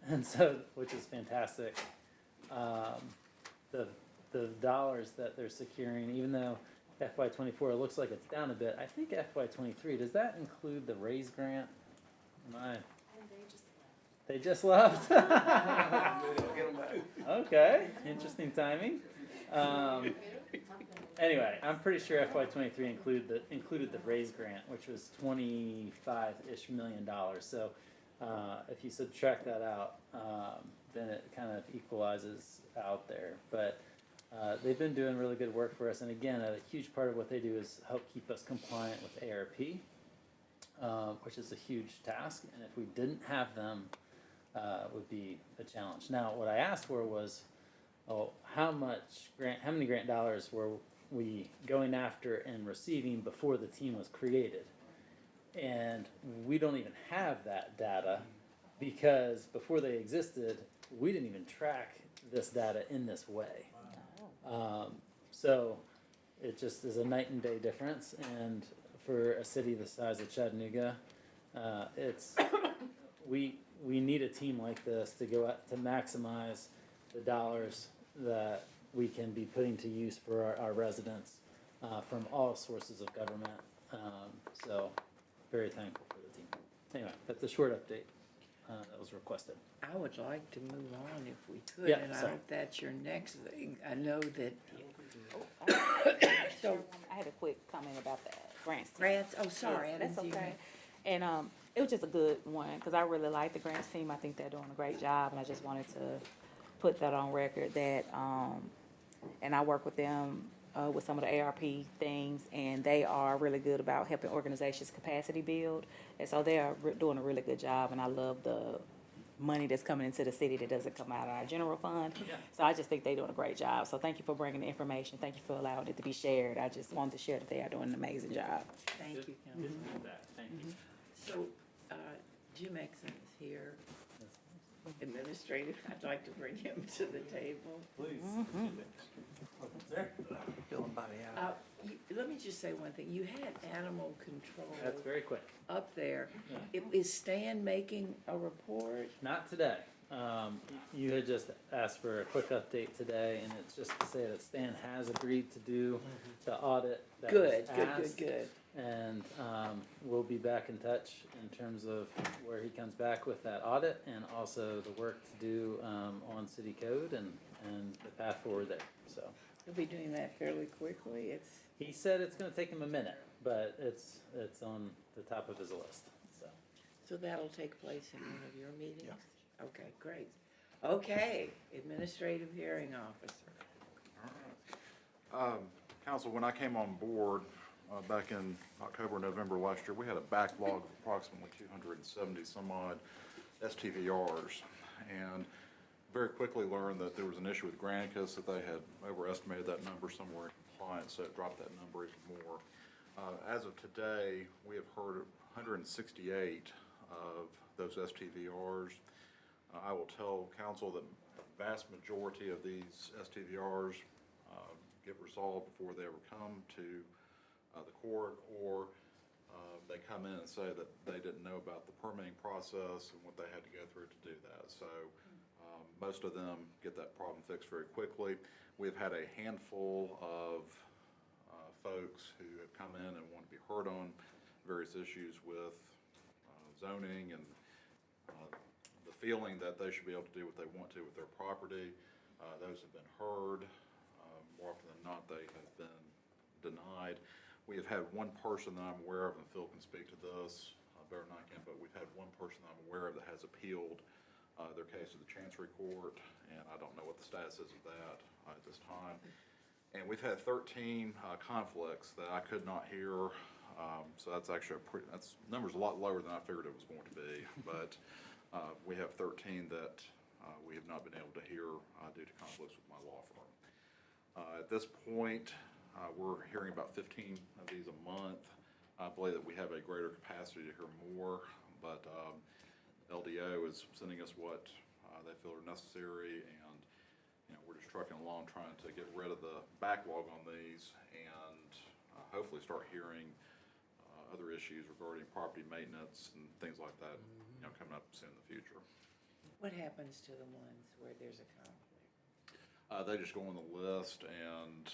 and so, which is fantastic. The dollars that they're securing, even though FY24 looks like it's down a bit, I think FY23, does that include the RAISE grant? They just left. Okay, interesting timing. Anyway, I'm pretty sure FY23 included the RAISE grant, which was $25-ish million. So if you subtract that out, then it kind of equalizes out there. But they've been doing really good work for us, and again, a huge part of what they do is help keep us compliant with ARP, which is a huge task. And if we didn't have them, would be a challenge. Now, what I asked for was oh, how many grant dollars were we going after and receiving before the team was created? And we don't even have that data because before they existed, we didn't even track this data in this way. So it just is a night and day difference. And for a city the size of Chattanooga, we need a team like this to go out to maximize the dollars that we can be putting to use for our residents from all sources of government. So very thankful for the team. Anyway, that's a short update that was requested. I would like to move on if we could, Yeah, and I sorry. hope that's your next thing. I know that So I had a quick comment about that grants. team. grants, oh, sorry, I Yes, didn't that's see you. okay. And, it was just a good one, because I really like the grants team. I think they're doing a great job, and I just wanted to put that on record that, and I work with them, with some of the ARP things, and they are really good about helping organizations capacity build. And so they are doing a really good job, and I love the money that's coming into the city that doesn't come out of our general fund. So I just think they're doing a great job. So thank you for bringing the information. Thank you for allowing it to be shared. I just wanted to share that they are doing an amazing job. Thank you, Councilman. Thank you. So, Jim Exum is here, administrative. I'd like to bring him to the table. Filling body out. Let me just say one thing. You had animal control That's very quick. up there. Yeah. Is Stan making a report? Not today. You had just asked for a quick update today, and it's just to say that Stan has agreed to do the audit that was Good, good, good, asked. good. And we'll be back in touch in terms of where he comes back with that audit and also the work to do on city code and the path forward there. So He'll be doing that fairly quickly. he said it's going to take him a minute, but it's on the top of his list. So that'll take place in one of your meetings? Okay, great. Okay, administrative hearing officer. Council, when I came on board back in October, November last year, we had a backlog of approximately 270 some odd STVRs. And very quickly learned that there was an issue with Granicus, that they had overestimated that number somewhere in compliance, so it dropped that number even more. As of today, we have heard 168 of those STVRs. I will tell council that the vast majority of these STVRs get resolved before they ever come to the court, or they come in and say that they didn't know about the permitting process and what they had to go through to do that. So most of them get that problem fixed very quickly. We've had a handful of folks who have come in and want to be heard on various issues with zoning and the feeling that they should be able to do what they want to with their property. Those have been heard. More often than not, they have been denied. We have had one person that I'm aware of, and Phil can speak to this better than I can, but we've had one person that I'm aware of that has appealed their case to the Chancery Court, and I don't know what the status is of that at this time. And we've had 13 conflicts that I could not hear. So that's actually that's number's a lot lower than I figured it was going to be. But we have 13 that we have not been able to hear due to conflicts with my law firm. At this point, we're hearing about 15 of these a month. I believe that we have a greater capacity to hear more, but LDO is sending us what they feel are necessary, and we're just trucking along trying to get rid of the backlog on these and hopefully start hearing other issues regarding property maintenance and things like that, coming up soon in the future. What happens to the ones where there's a conflict? They just go on the list, and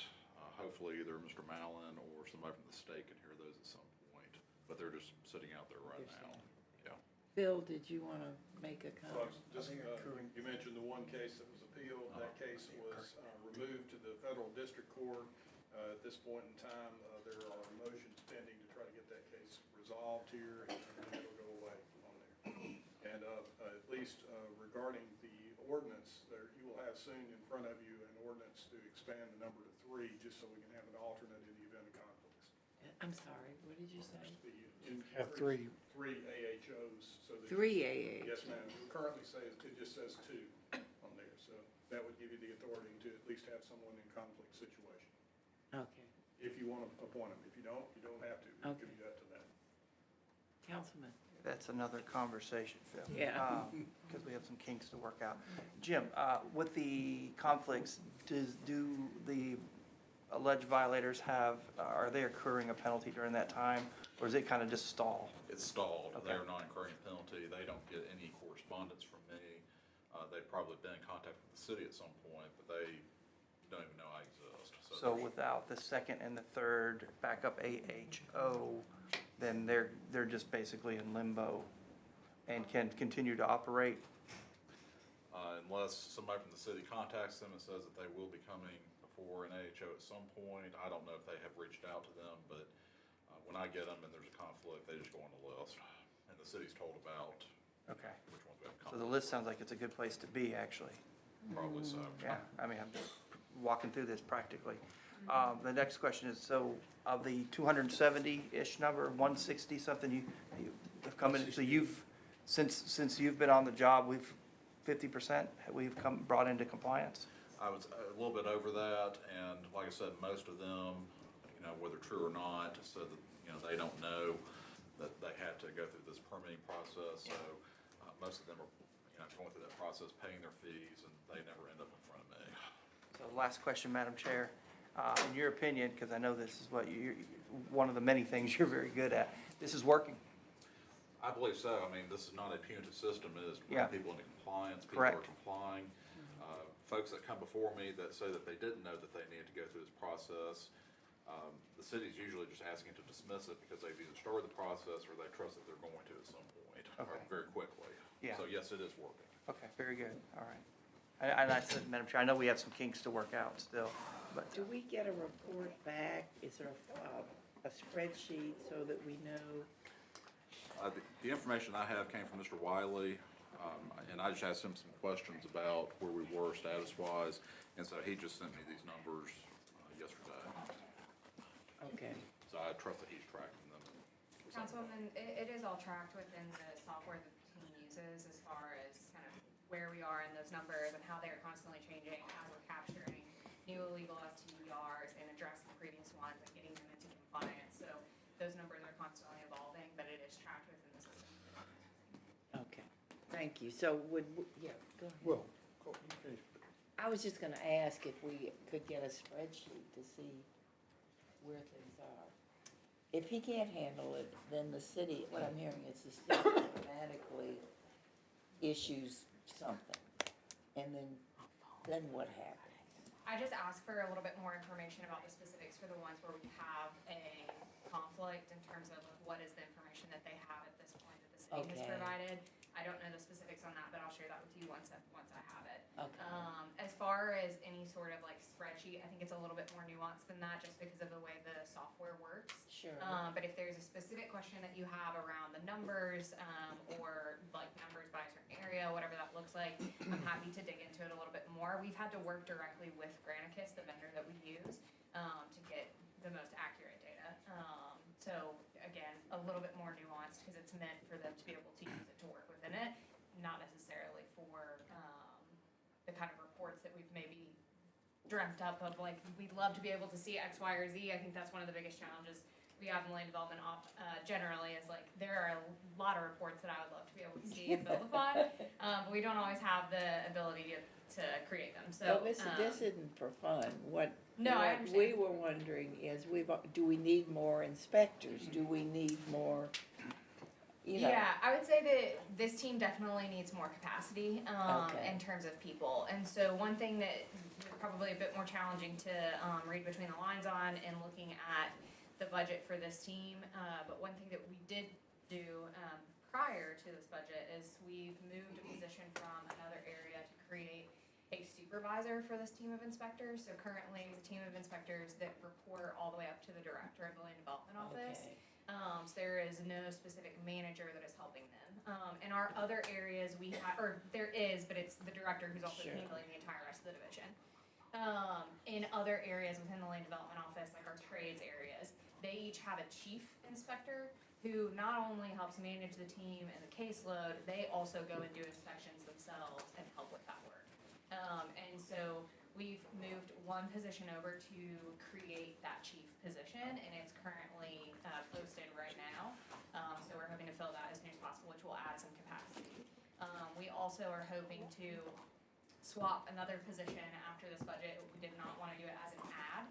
hopefully either Mr. Mallon or somebody from the state can hear those at some point, but they're just sitting out there right now. Yeah. Phil, did you want to make a Well, comment? just, you mentioned the one case that was appealed. That case was removed to the federal district court. At this point in time, there are motions pending to try to get that case resolved here, and then it'll go away on there. And at least regarding the ordinance, you will have soon in front of you an ordinance to expand the number to 3, just so we can have an alternate in the event of conflicts. I'm sorry, what did you say? Have 3. 3 AHOs. So that 3 AA. Yes, ma'am. It currently says, it just says 2 on there, so that would give you the authority to at least have someone in conflict situation. Okay. If you want to appoint them. If you don't have to. We'll give Okay. you that to that. Councilman? That's another conversation, Phil. Yeah. Because we have some kinks to work out. Jim, with the conflicts, do the alleged violators are they accruing a penalty during that time? Or is it kind of just stall? It's stalled. Okay. They are not incurring a penalty. They don't get any correspondence from me. They've probably been in contact with the city at some point, but they don't even know I exist. So there's- without the second and the third backup AHO, then they're just basically in limbo and can continue to operate? Unless somebody from the city contacts them and says that they will be coming before an AHO at some point. I don't know if they have reached out to them, but when I get them and there's a conflict, they just go on the list. And the city's told about Okay. which ones we have So the conflict. list sounds like it's a good place to be, actually. Probably so. Yeah, I mean, I'm just walking through this practically. The next question is, so of the 270-ish number, 160 something you have come in, so since you've been on the job, 50% we've brought into compliance? I was a little bit over that, and like I said, most of them, whether true or not, said that, they don't know that they had to go through this permitting process, so most of them are, going through that process, paying their fees, and they never end up in front of me. So last question, Madam Chair. In your opinion, because I know this is one of the many things you're very good at, this is working? I believe so. I mean, this is not a punitive system. It is Yeah. putting people into compliance. People Correct. are complying. Folks that come before me that say that they didn't know that they needed to go through this process, the city's usually just asking to dismiss it because they've either started the process or they trust that they're going to at some point, or Okay. very quickly. Yeah. So yes, it is working. Okay, very good, all right. And I said, Madam Chair, I know we have some kinks to work out still, but Do we get a report back? Is there a spreadsheet so that we know? The information I have came from Mr. Wiley, and I just asked him some questions about where we were status-wise, and so he just sent me these numbers yesterday. Okay. So I trust that he's tracking them. Councilwoman, it is all tracked within the software that the team uses as far as kind of where we are in those numbers and how they are constantly changing as we're capturing new illegal STDRs and addressing previous ones and getting them into compliance. So those numbers are constantly evolving, but it is tracked within the system. Okay, thank you. So yeah, go ahead. Well, you finish. I was just gonna ask if we could get a spreadsheet to see where things are. If he can't handle it, then the city, what I'm hearing is the city automatically issues something. And then what happens? I just asked for a little bit more information about the specifics for the ones where we have a conflict in terms of what is the information that they have at this point that the city has Okay. provided. I don't know the specifics on that, but I'll share that with you once I have it. Okay. As far as any sort of like spreadsheet, I think it's a little bit more nuanced than that just because of the way the software works. Sure. But if there's a specific question that you have around the numbers, or like numbers by a certain area, whatever that looks like, I'm happy to dig into it a little bit more. We've had to work directly with Granicus, the vendor that we use, to get the most accurate data. So again, a little bit more nuanced because it's meant for them to be able to use it to work within it, not necessarily for the kind of reports that we've maybe dreamt up of, like, we'd love to be able to see X, Y, or Z. I think that's one of the biggest challenges we have in land development generally is like, there are a lot of reports that I would love to be able to see and build upon, but we don't always have the ability to create them, so. Well, this isn't for fun. No, I What we understand. were wondering is, do we need more inspectors? Do we need more, Yeah, I would say that this team definitely needs more capacity, Okay. in terms of people. And so one thing that is probably a bit more challenging to, read between the lines on and looking at the budget for this team, but one thing that we did do, prior to this budget is we've moved a position from another area to create a supervisor for this team of inspectors. So currently, it's a team of inspectors that report all the way up to the director of the land development office. Okay. So there is no specific manager that is helping them. In our other areas, we have, or there is, but it's the director who's also Sure. handling the entire rest of the division. In other areas within the land development office, like our trades areas, they each have a chief inspector who not only helps manage the team and the caseload, they also go and do inspections themselves and help with that work. And so we've moved one position over to create that chief position, and it's currently posted right now. So we're hoping to fill that as soon as possible, which will add some capacity. We also are hoping to swap another position after this budget. We did not want to do it as an ad,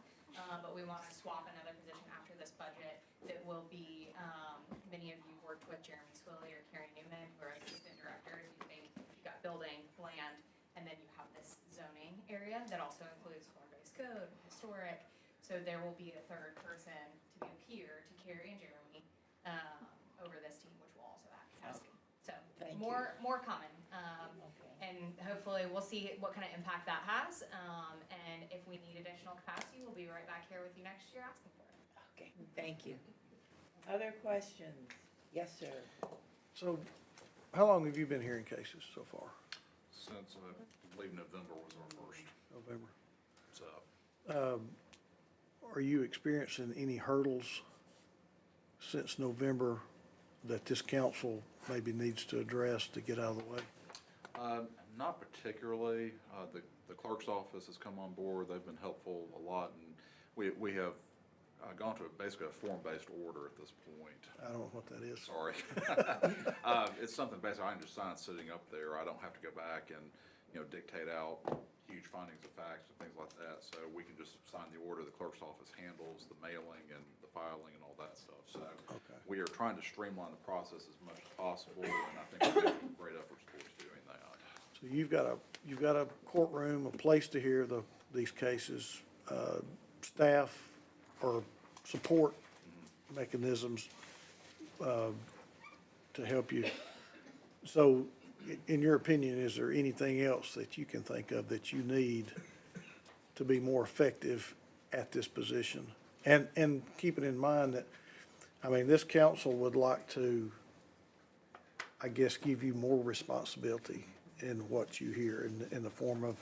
but we want to swap another position after this budget that will be, many of you worked with Jeremy Swilley or Carrie Newman, who are assistant directors. You've got building, land, and then you have this zoning area that also includes form-based code, historic. So there will be a third person to be a peer to Carrie and Jeremy over this team, which will also add capacity. So Thank more coming. And hopefully we'll see what kind of impact that has. And if we need additional capacity, we'll be right back here with you next year asking for it. Okay, thank you. Other questions? Yes, sir. So, how long have you been hearing cases so far? Since I believe November was our first, November. so. Are you experiencing any hurdles since November that this council maybe needs to address to get out of the way? Not particularly. The clerk's office has come on board. They've been helpful a lot, and we have gone to basically a form-based order at this point. I don't know what that is. Sorry. It's something basically I can just sign sitting up there. I don't have to go back and, dictate out huge findings of facts and things like that. So we can just sign the order. The clerk's office handles the mailing and the filing and all that stuff. So Okay. we are trying to streamline the process as much as possible, and I think we're making great efforts towards doing that. So you've got a courtroom, a place to hear these cases, staff or support mechanisms, to help you. So in your opinion, is there anything else that you can think of that you need to be more effective at this position? And keeping in mind that, this council would like to, I guess, give you more responsibility in what you hear in the form of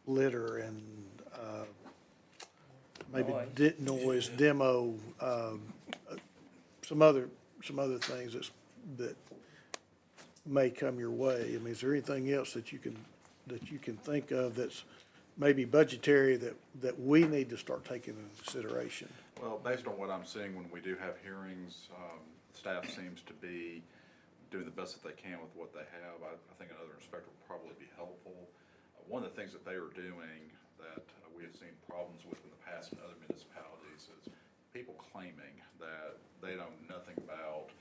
litter and, maybe noise, demo, some other things that may come your way. Is there anything else that you can think of that's maybe budgetary that we need to start taking into consideration? Well, based on what I'm seeing when we do have hearings, staff seems to be doing the best that they can with what they have. I think another inspector would probably be helpful. One of the things that they are doing that we have seen problems with in the past in other municipalities is people claiming that they know nothing about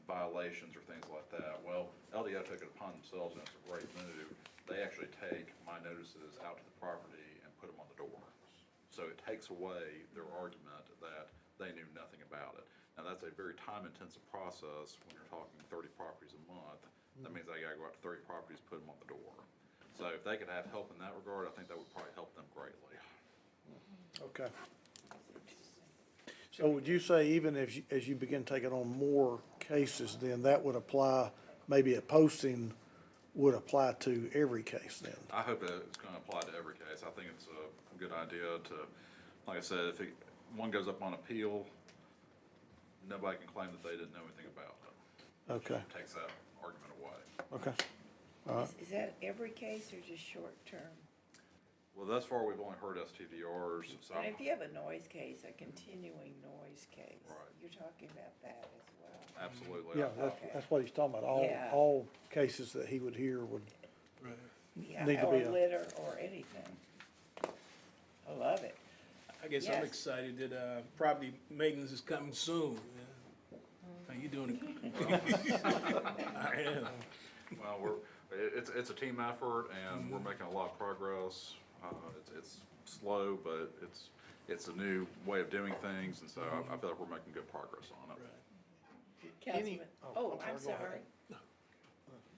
violations or things like that. Well, LDO took it upon themselves, and it's a great move. They actually take my notices out to the property and put them on the door. So it takes away their argument that they knew nothing about it. Now, that's a very time-intensive process when you're talking 30 properties a month. That means they gotta go out to 30 properties, put them on the door. So if they could have help in that regard, I think that would probably help them greatly. Okay. So would you say even as you begin taking on more cases, then that would apply, maybe a posting would apply to every case then? I hope that it's gonna apply to every case. I think it's a good idea to, like I said, if one goes up on appeal, nobody can claim that they didn't know anything about it. Okay, It takes that argument away. okay. All right. Is that every case or just short term? Well, thus far, we've only heard STVRs, so And if you have a noise case, a continuing noise case, Right. you're talking about that as well. absolutely. Yeah, that's what he's talking about. Yeah. All cases that he would hear would Yeah, Need to or be a- litter or anything. I love it. I guess I'm Yes. excited that, property maintenance is coming soon. How you doing? I am. Well, it's a team effort, and we're making a lot of progress. It's slow, but it's a new way of doing things, and so I feel like we're making good progress on it. Councilman, oh, I'm I'm sorry, go sorry.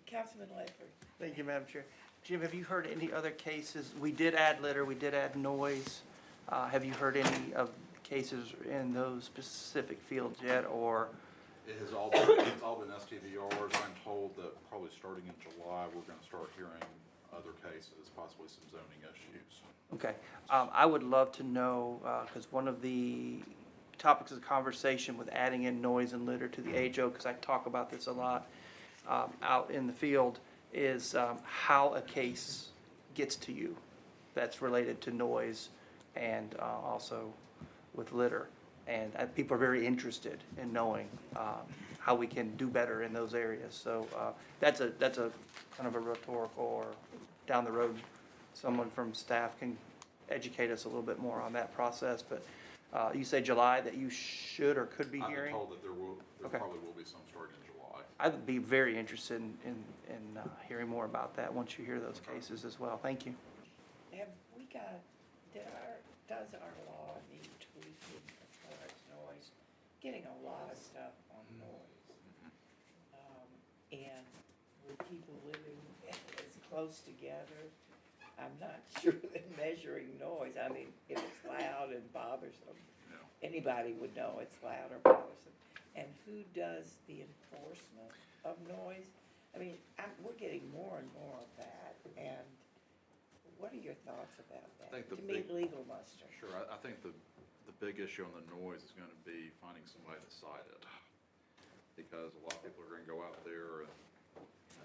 Councilman Ledford. Thank you, Madam Chair. Jim, have you heard any other cases? We did add litter, we did add noise. Have you heard any of cases in those specific fields yet, or? It has all been STVRs. I'm told that probably starting in July, we're gonna start hearing other cases, possibly some zoning issues. Okay, I would love to know, because one of the topics of conversation with adding in noise and litter to the AJO, because I talk about this a lot out in the field, is how a case gets to you that's related to noise and also with litter. And people are very interested in knowing how we can do better in those areas. So that's a kind of a rhetorical, or down the road, someone from staff can educate us a little bit more on that process. But you say July that you should or could be I've been hearing? told that there Okay. probably will be some starting in July. I'd be very interested in hearing more about that once you hear those cases as well. Thank you. Have we got, does our law need tweaking as far as noise? Getting a lot of stuff on noise. And with people living as close together, I'm not sure that measuring noise, I mean, if it's loud and bothersome, anybody would know it's loud or bothersome. And who does the enforcement of noise? I mean, we're getting more and more of that, and what are your thoughts about that? I think the To me, big- legal muster. Sure, I think the big issue on the noise is gonna be finding somebody to cite it. Because a lot of people are gonna go out there and,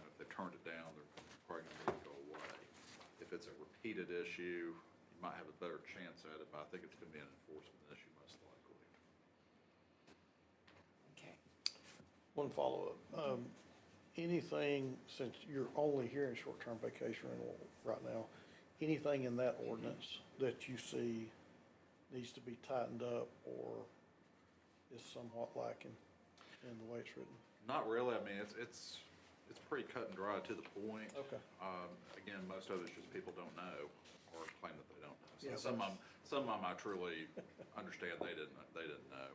if they've turned it down, they're probably gonna let it go away. If it's a repeated issue, you might have a better chance at it, but I think it's gonna be an enforcement issue most likely. Okay. One follow-up. Anything, since you're only hearing short-term vacation rental right now, anything in that ordinance that you see needs to be tightened up or is somewhat lacking in the way it's written? Not really, I mean, it's pretty cut and dry to the point. Okay. Again, most of it's just people don't know or claim that they don't know. So Yeah, some of them I truly understand they didn't know.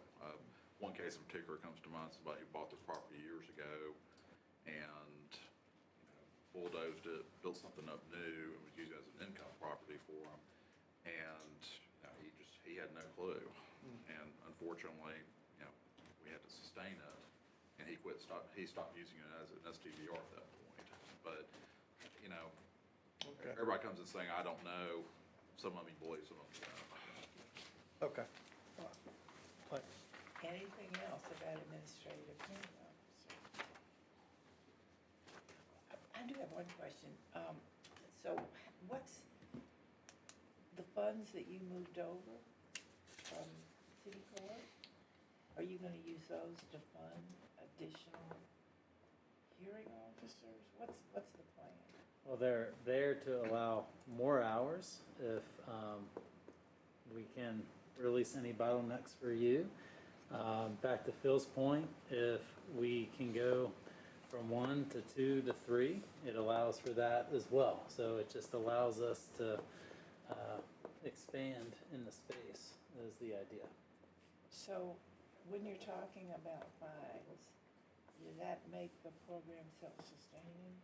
One case in particular comes to mind, somebody who bought their property years ago and, bulldozed it, built something up new, and was used as an income property for him. And, he had no clue. And unfortunately, we had to sustain it, and he stopped using it as an STVR at that point. But, Okay. everybody comes in saying, I don't know, some of them believe, some of them don't. Okay. All right. Thanks. Anything else about administrative hearing officer? I do have one question. So what's the funds that you moved over from city court? Are you gonna use those to fund additional hearing officers? What's the plan? Well, they're there to allow more hours if we can release any bottlenecks for you. Back to Phil's point, if we can go from 1 to 2 to 3, it allows for that as well. So it just allows us to expand in the space is the idea. So when you're talking about fines, does that make the program self-sustaining?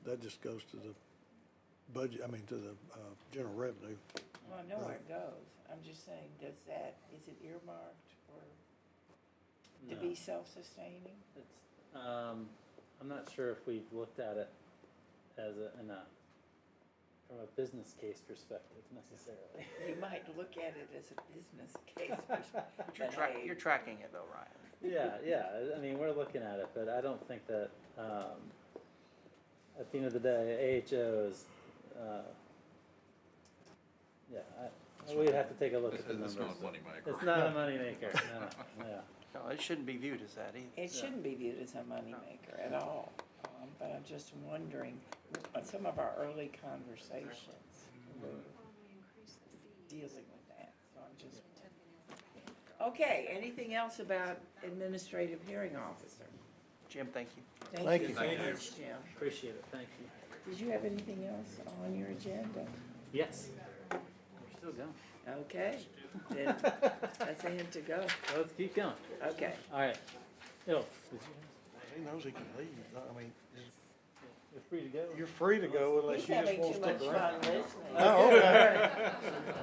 That just goes to the budget, to the general revenue. Well, I know where it goes. I'm just saying, is it earmarked for, to No. be self-sustaining? It's, I'm not sure if we've looked at it as from a business case perspective necessarily. You might look at it as a business case perspective. But you're tracking it though, Ryan. Yeah, I mean, we're looking at it, but I don't think that, at the end of the day, AHO is, we'd have to take a look at the numbers. It's not a moneymaker. It's not a moneymaker, no, yeah. No, it shouldn't be viewed as that either. It shouldn't be viewed as a moneymaker at all, but I'm just wondering, on some of our early conversations, were dealing with that, so I'm just. Okay, anything else about administrative hearing officer? Jim, thank you. Thank you. Thank you very much, Jim. Appreciate it, thank you. Did you have anything else on your agenda? Yes, we're still going. Okay, then that's a hint to go. Let's keep going. Okay. All right. Phil, did He knows he can leave. you're free to go. You're free to go unless He's you just having want too to much stick fun around. listening. Oh, okay.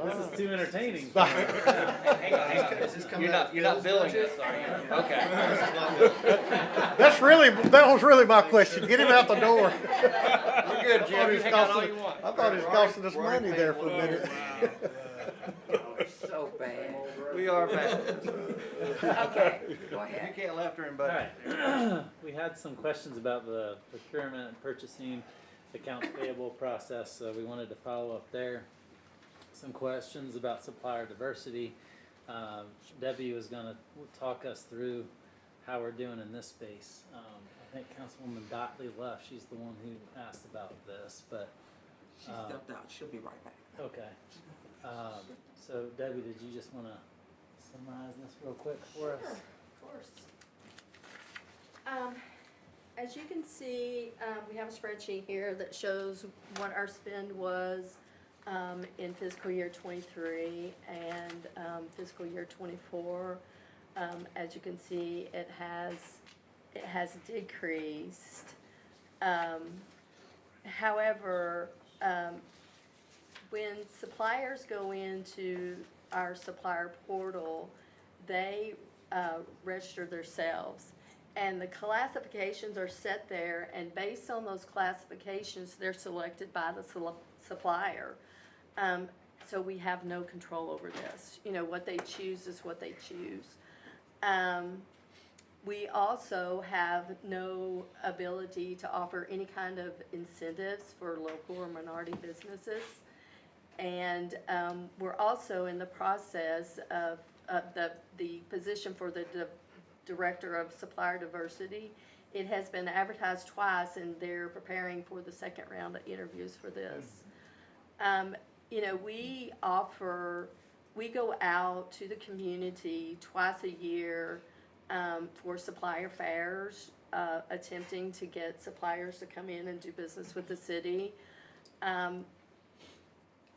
This is too entertaining. Hang on. You're not billing us, are you? Okay. That was really my question. Get him out the door. You're good, Jim. You hang out all you want. I thought it was costing us money there for a minute. So bad. We are bad. Okay, go You ahead. can't laugh during All budget. right. We had some questions about the procurement and purchasing. accounts payable process, so we wanted to follow up there. Some questions about supplier diversity. Debbie was gonna talk us through how we're doing in this space. I think Councilwoman Dotley left, she's the one who asked about this, but. She stepped out, she'll be right back. Okay. So Debbie, did you just wanna summarize this real quick for us? Sure, of course. As you can see, we have a spreadsheet here that shows what our spend was in fiscal year '23 and fiscal year '24. As you can see, it has decreased. However, when suppliers go into our supplier portal, they register themselves. And the classifications are set there, and based on those classifications, they're selected by the supplier. So we have no control over this. You know, what they choose is what they choose. We also have no ability to offer any kind of incentives for local or minority businesses. And we're also in the process of the position for the Director of Supplier Diversity. It has been advertised twice, and they're preparing for the second round of interviews for this. You know, we go out to the community twice a year for supplier fairs, attempting to get suppliers to come in and do business with the city.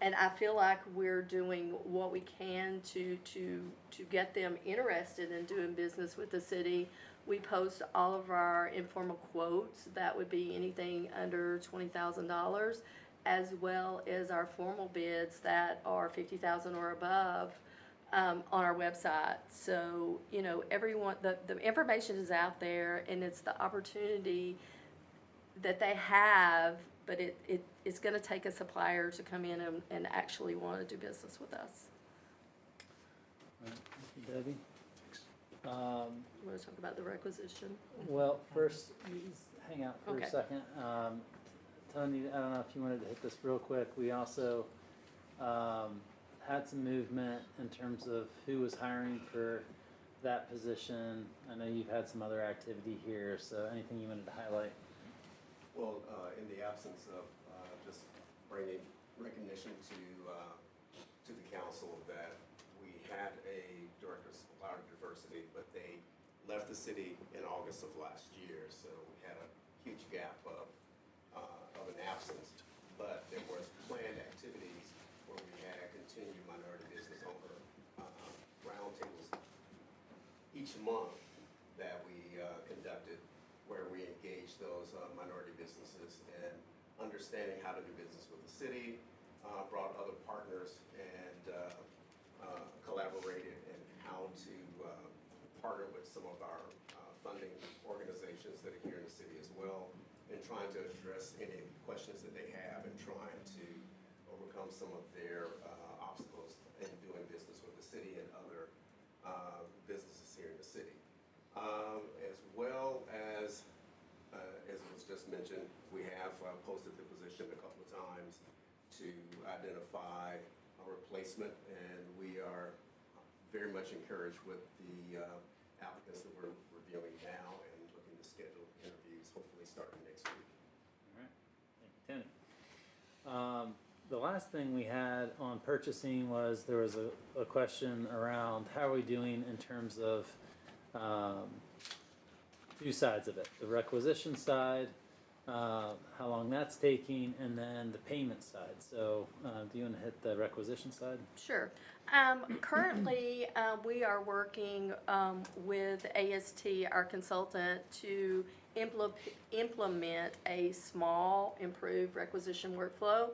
And I feel like we're doing what we can to get them interested in doing business with the city. We post all of our informal quotes, that would be anything under $20,000, as well as our formal bids that are $50,000 or above on our website. So, you know, everyone, the information is out there, and it's the opportunity that they have, but it's gonna take a supplier to come in and actually wanna do business with us. All right, thank you, Debbie. You wanna talk about the requisition? Well, first, you just hang out for Okay. a second. Tony, I don't know if you wanted to hit this real quick. We also had some movement in terms of who was hiring for that position. I know you've had some other activity here, so anything you wanted to highlight? Well, in the absence of just bringing recognition to the council that we had a director of supplier diversity, but they left the city in August of last year, so we had a huge gap of an absence. But there was planned activities where we had continued minority business owner roundtables each month that we conducted, where we engaged those minority businesses in understanding how to do business with the city, brought other partners, and collaborated in how to partner with some of our funding organizations that are here in the city as well, and trying to address any questions that they have and trying to overcome some of their obstacles in doing business with the city and other businesses here in the city. As well as it was just mentioned, we have posted the position a couple of times to identify a replacement, and we are very much encouraged with the applicants that we're reviewing now and looking to schedule interviews, hopefully starting next week. All right, thank you, Tony. The last thing we had on purchasing was there was a question around how are we doing in terms of two sides of it, the requisition side, how long that's taking, and then the payment side. So do you want to hit the requisition side? Sure. Currently, we are working with AST, our consultant, to implement a small improved requisition workflow.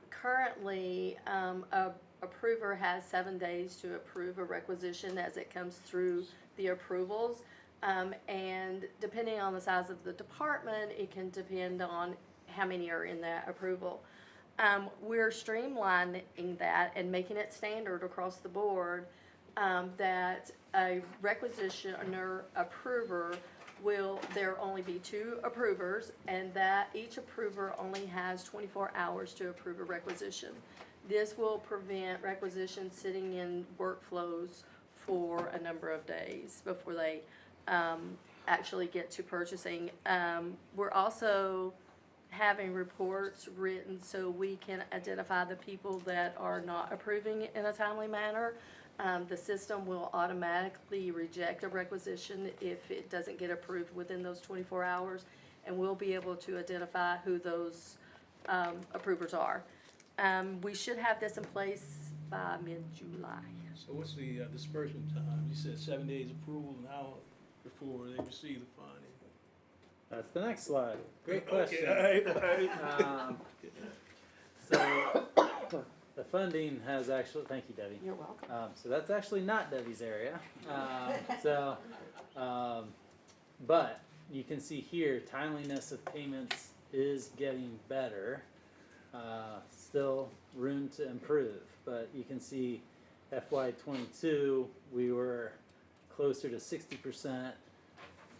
Currently, a approver has 7 days to approve a requisition as it comes through the approvals. And depending on the size of the department, it can depend on how many are in that approval. We're streamlining that and making it standard across the board, that a requisitioner approver there'll only be 2 approvers, and that each approver only has 24 hours to approve a requisition. This will prevent requisitions sitting in workflows for a number of days before they actually get to purchasing. We're also having reports written so we can identify the people that are not approving in a timely manner. The system will automatically reject a requisition if it doesn't get approved within those 24 hours, and we'll be able to identify who those approvers are. We should have this in place by mid-July. So what's the disbursement time? You said 7 days approval, and how before they receive the funding? That's the next slide. Great question. Okay, all right. So the funding has actually, thank you, Debbie. You're welcome. So that's actually not Debbie's area. But you can see here, timeliness of payments is getting better. Still room to improve, but you can see FY22, we were closer to 60%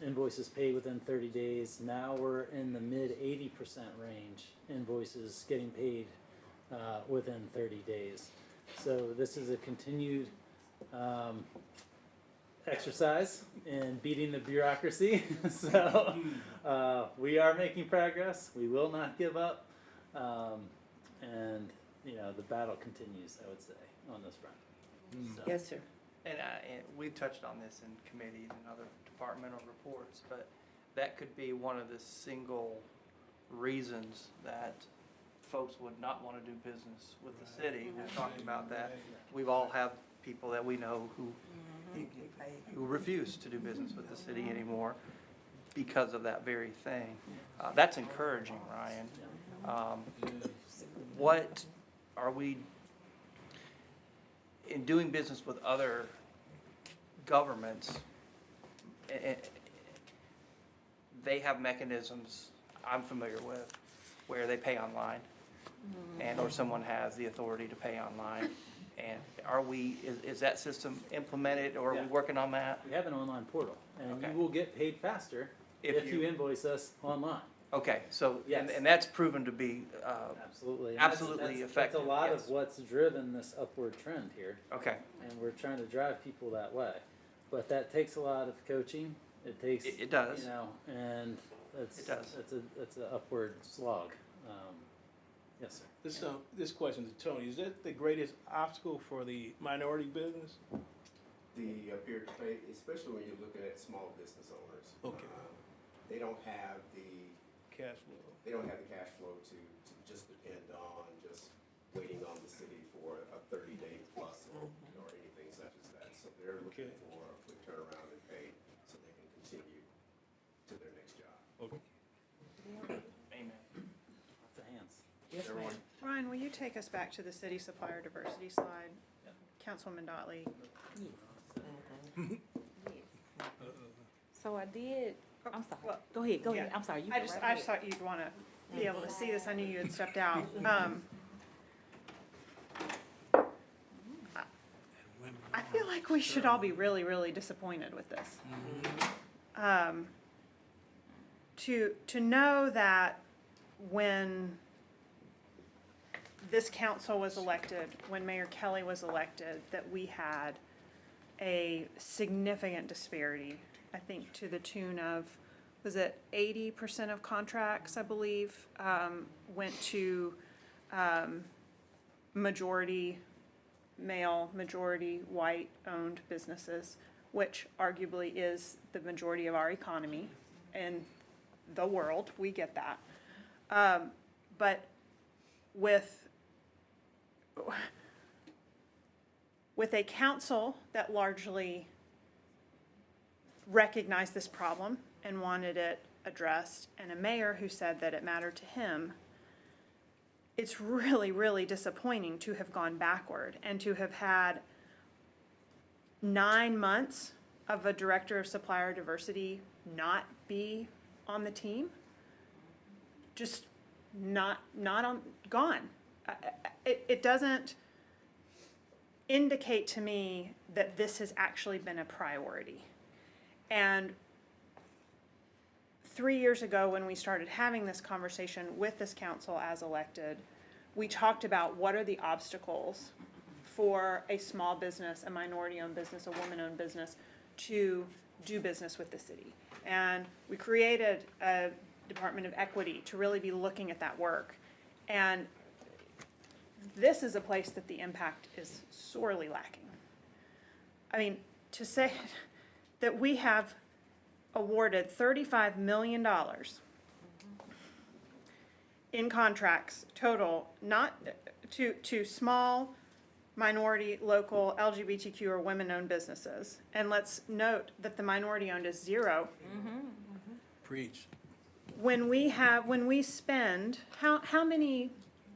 invoices paid within 30 days. Now we're in the mid 80% range, invoices getting paid within 30 days. So this is a continued exercise in beating the bureaucracy. So we are making progress. We will not give up. And you know, the battle continues, I would say, on this front. So. Yes, sir. And we've touched on this in committees and other departmental reports, but that could be one of the single reasons that folks would not want to do business with the city. We've talked about that. We've all have people that we know who refuse to do business with the city anymore because of that very thing. That's encouraging, Ryan. What are we, in doing business with other governments, they have mechanisms I'm familiar with where they pay online, and or someone has the authority to pay online. And are we, is that system implemented, or are we working on that? We have an online portal, and Okay. you will get paid faster if you invoice us online. Okay, so, Yes. and that's proven to be Absolutely. And absolutely effective. That's a lot yes. of what's driven this upward trend here, Okay, and we're trying to drive people that way. But that takes a lot of coaching. It takes, It does. you know, and it's It does. it's an upward slog. Yes, sir. This question to Tony, is that the greatest obstacle for the minority business? The peer to pay, especially when you're looking at small business owners. Okay. They don't have the Cash flow. cash flow to just depend on just waiting on the city for a 30-day plus or anything such as that. So they're looking Okay. for a quick turnaround and pay so they can continue to their next job. Okay. amen. Lots of hands. Yes, ma'am. Ryan, will you take us back to the city supplier diversity slide? Councilwoman Dotley. So I did, I'm sorry, Well, go ahead, yeah. I'm sorry, you I go just, right I just ahead. thought you'd want to be able to see this. I knew you had stepped out. I feel like we should all be really, really disappointed with this. To know that when this council was elected, when Mayor Kelly was elected, that we had a significant disparity, I think to the tune of, was it 80% of contracts, I believe, went to majority male, majority white-owned businesses, which arguably is the majority of our economy and the world. We get that. But with a council that largely recognized this problem and wanted it addressed, and a mayor who said that it mattered to him, it's really, really disappointing to have gone backward and to have had 9 months of a director of supplier diversity not be on the team. Just not on, gone. It doesn't indicate to me that this has actually been a priority. And 3 years ago, when we started having this conversation with this council as elected, we talked about what are the obstacles for a small business, a minority-owned business, a woman-owned business, to do business with the city. And we created a Department of Equity to really be looking at that work. And this is a place that the impact is sorely lacking. I mean, to say that we have awarded $35 million in contracts total, not to small, minority, local, LGBTQ or women-owned businesses. And let's note that the minority-owned is 0. Preach. When we spend, how many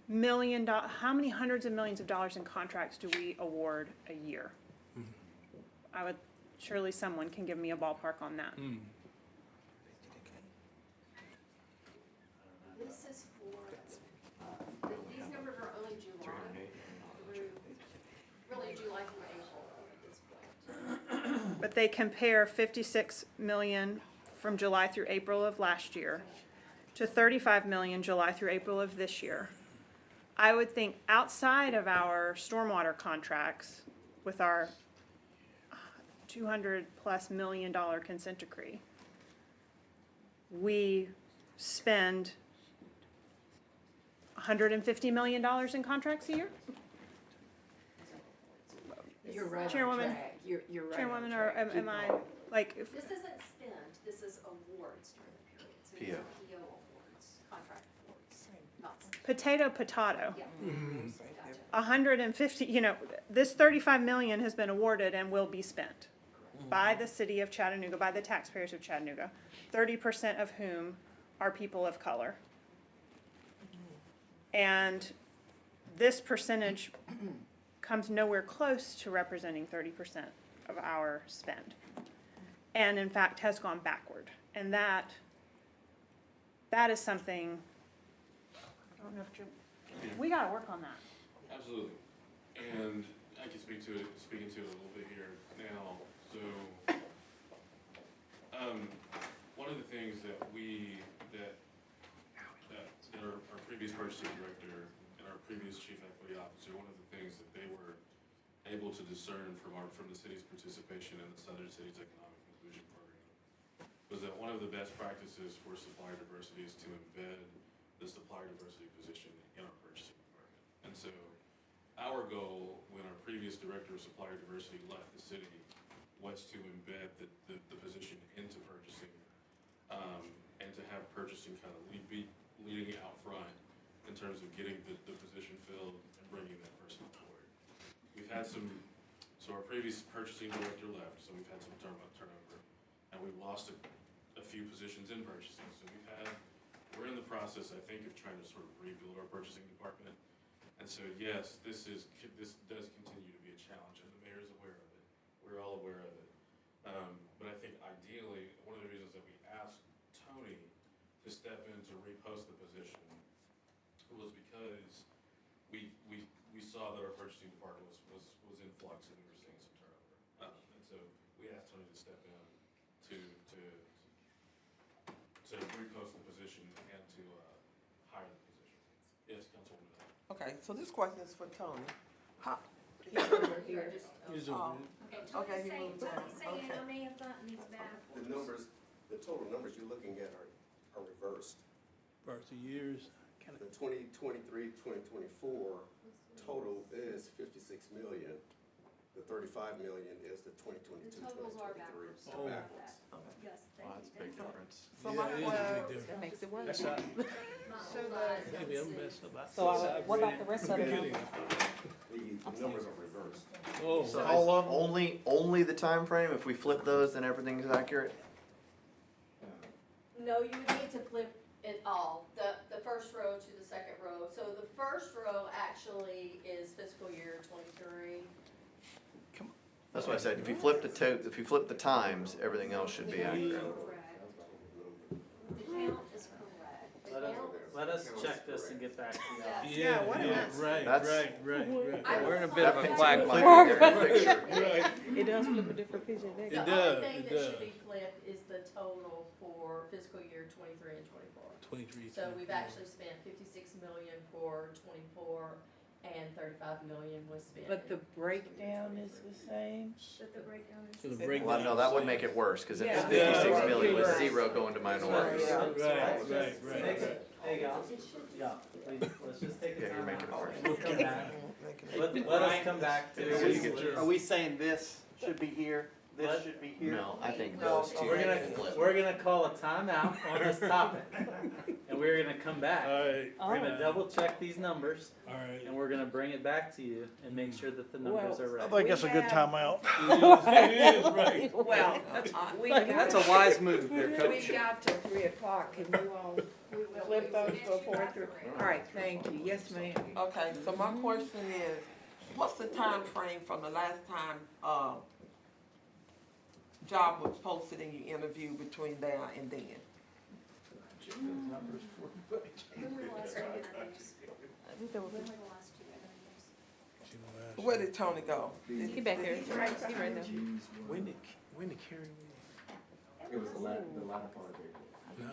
hundreds of millions of dollars in contracts do we award a year? Surely someone can give me a ballpark on that. This is for, these numbers are only July through, really July through April at this point. But they compare 56 million from July through April of last year to 35 million July through April of this year. I would think outside of our stormwater contracts with our $200+ million consent decree, we spend $150 million in contracts a year? You're right on Chairwoman? track. You're right on Chairwoman, or track. am I, like, if- This isn't spent, this is awards during the period. So these are PO awards, contract awards, not spent. potato. Yeah. Gotcha. 150, this 35 million has been awarded and will be spent by the city of Chattanooga, by the taxpayers of Chattanooga, 30% of whom are people of color. And this percentage comes nowhere close to representing 30% of our spend. And in fact has gone backward. And that is something, I don't know if we gotta work on that. Absolutely. And I can speak to it a little bit here now. So, one of the things that our previous purchasing director and our previous chief equity officer, one of the things that they were able to discern from the city's participation in the Southern Cities Economic Inclusion Program was that one of the best practices for supplier diversity is to embed the supplier diversity position in our purchasing department. And so our goal when our previous director of supplier diversity left the city was to embed the position into purchasing, and to have purchasing kind of be leading out front in terms of getting the position filled and bringing that person forward. We've had so our previous purchasing director left, so we've had some turnover, and we've lost a few positions in purchasing. So we're in the process, I think, of trying to sort of rebuild our purchasing department. And so, yes, this does continue to be a challenge, and the mayor's aware of it. We're all aware of it. But I think ideally, one of the reasons that we asked Tony to step in to repost the position was because we saw that our purchasing department was in flux and we were seeing some turnover. And so we asked Tony to step in to repost the position and to hire the position. Yes, Councilwoman. Okay, so this question is for Tony. How? He's over Okay, he moved down. Okay. I may have gotten these back. The total numbers you're looking at are reversed. First years. The 2023, 2024 total is 56 million. The 35 million is the 2022, The totals are 2023. backwards. Oh. Yes, Wow, thank that's a big difference. So Yeah, my it is a question, big difference. That makes it worse. That's how, maybe I'm messed up. What about the rest of the numbers? The numbers are reversed. Oh, So is only the time frame? If we flip those, then everything is accurate? No, you would need to flip it all, the first row to the second row. So the first row actually is fiscal year 23. That's what I said. If you flip the times, everything else should be accurate. The count is correct. Let us check this and get back to you. yeah, what a mess. right. We're in a bit of a quagmire there, make sure. It does flip a different picture there. It The does, only thing it that should does. be flipped is the total for fiscal year 23 and 24. 23. So we've actually spent 56 million for 24, and 35 million was spent. But the breakdown is the same? But the breakdown is. So the breakdown. Well, no, that would make it worse, cause if it's Yeah. 56 million with Right. 0 going to minorities. Right. Hey, y'all, please, let's just take a Yeah, you're time making it out. worse. We'll come back. Let us come back to. Are we saying this should be here, this should be here? No, I think No, those two. We're make gonna, it flip. we're gonna call a timeout on this topic, and we're gonna come back. Alright, We're gonna double check these numbers, alright. and we're gonna bring it back to you and make sure that the numbers are I right. think that's a good have- timeout. It is, right. Well, we That's got, a wise move there, we Coach. got till 3 o'clock. Can you all flip those before 3? All right, thank you. Yes, ma'am. Okay, so my question is, what's the time frame from the last time, job was posted and you interviewed between there and then? Where did Tony go? He back there. He right there. When did Carrie leave? It was the latter part of April. No.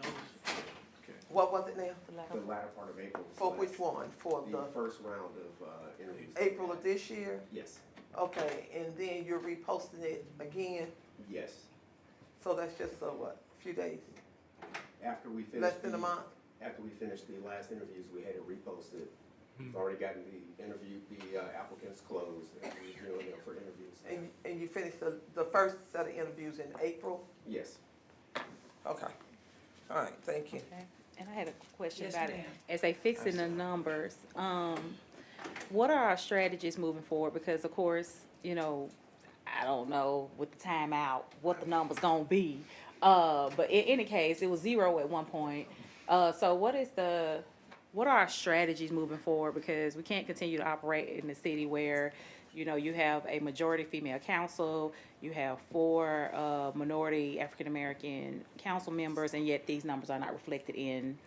What was it now? The latter part of April. For which one? For The the first round of, interviews. April of this year? Yes, Okay, and then you're reposting it again, yes. so that's just, what, a few days? After we finished. Less than a the- month? After we finished the last interviews, we had it reposted. We've already gotten the applicants closed, and we're doing them for interviews. And you finished the first set of interviews in April? Yes. Okay. All right, thank you. Okay. And I had a question Yes, about it. ma'am. As they fixing the numbers, what are our strategies moving forward? Because of course, you know, I don't know with the timeout what the number's gonna be. But in any case, it was 0 at one point. So what are our strategies moving forward? Because we can't continue to operate in the city where, you know, you have a majority female council, you have 4 minority African-American council members, and yet these numbers are not reflected in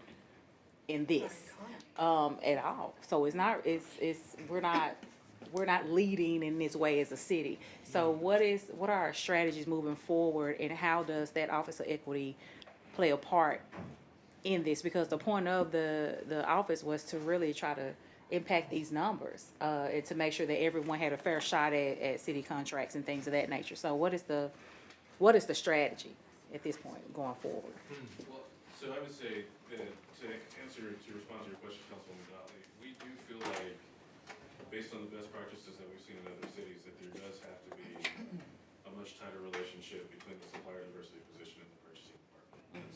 this at all. So it's not, we're not leading in this way as a city. So what are our strategies moving forward, and how does that Office of Equity play a part in this? Because the point of the office was to really try to impact these numbers, and to make sure that everyone had a fair shot at city contracts and things of that nature. So what is the strategy at this point going forward? Well, so I would say that to respond to your question, Councilwoman Gottlieb, we do feel like, based on the best practices that we've seen in other cities, that there does have to be a much tighter relationship between the supplier diversity position and the purchasing department. And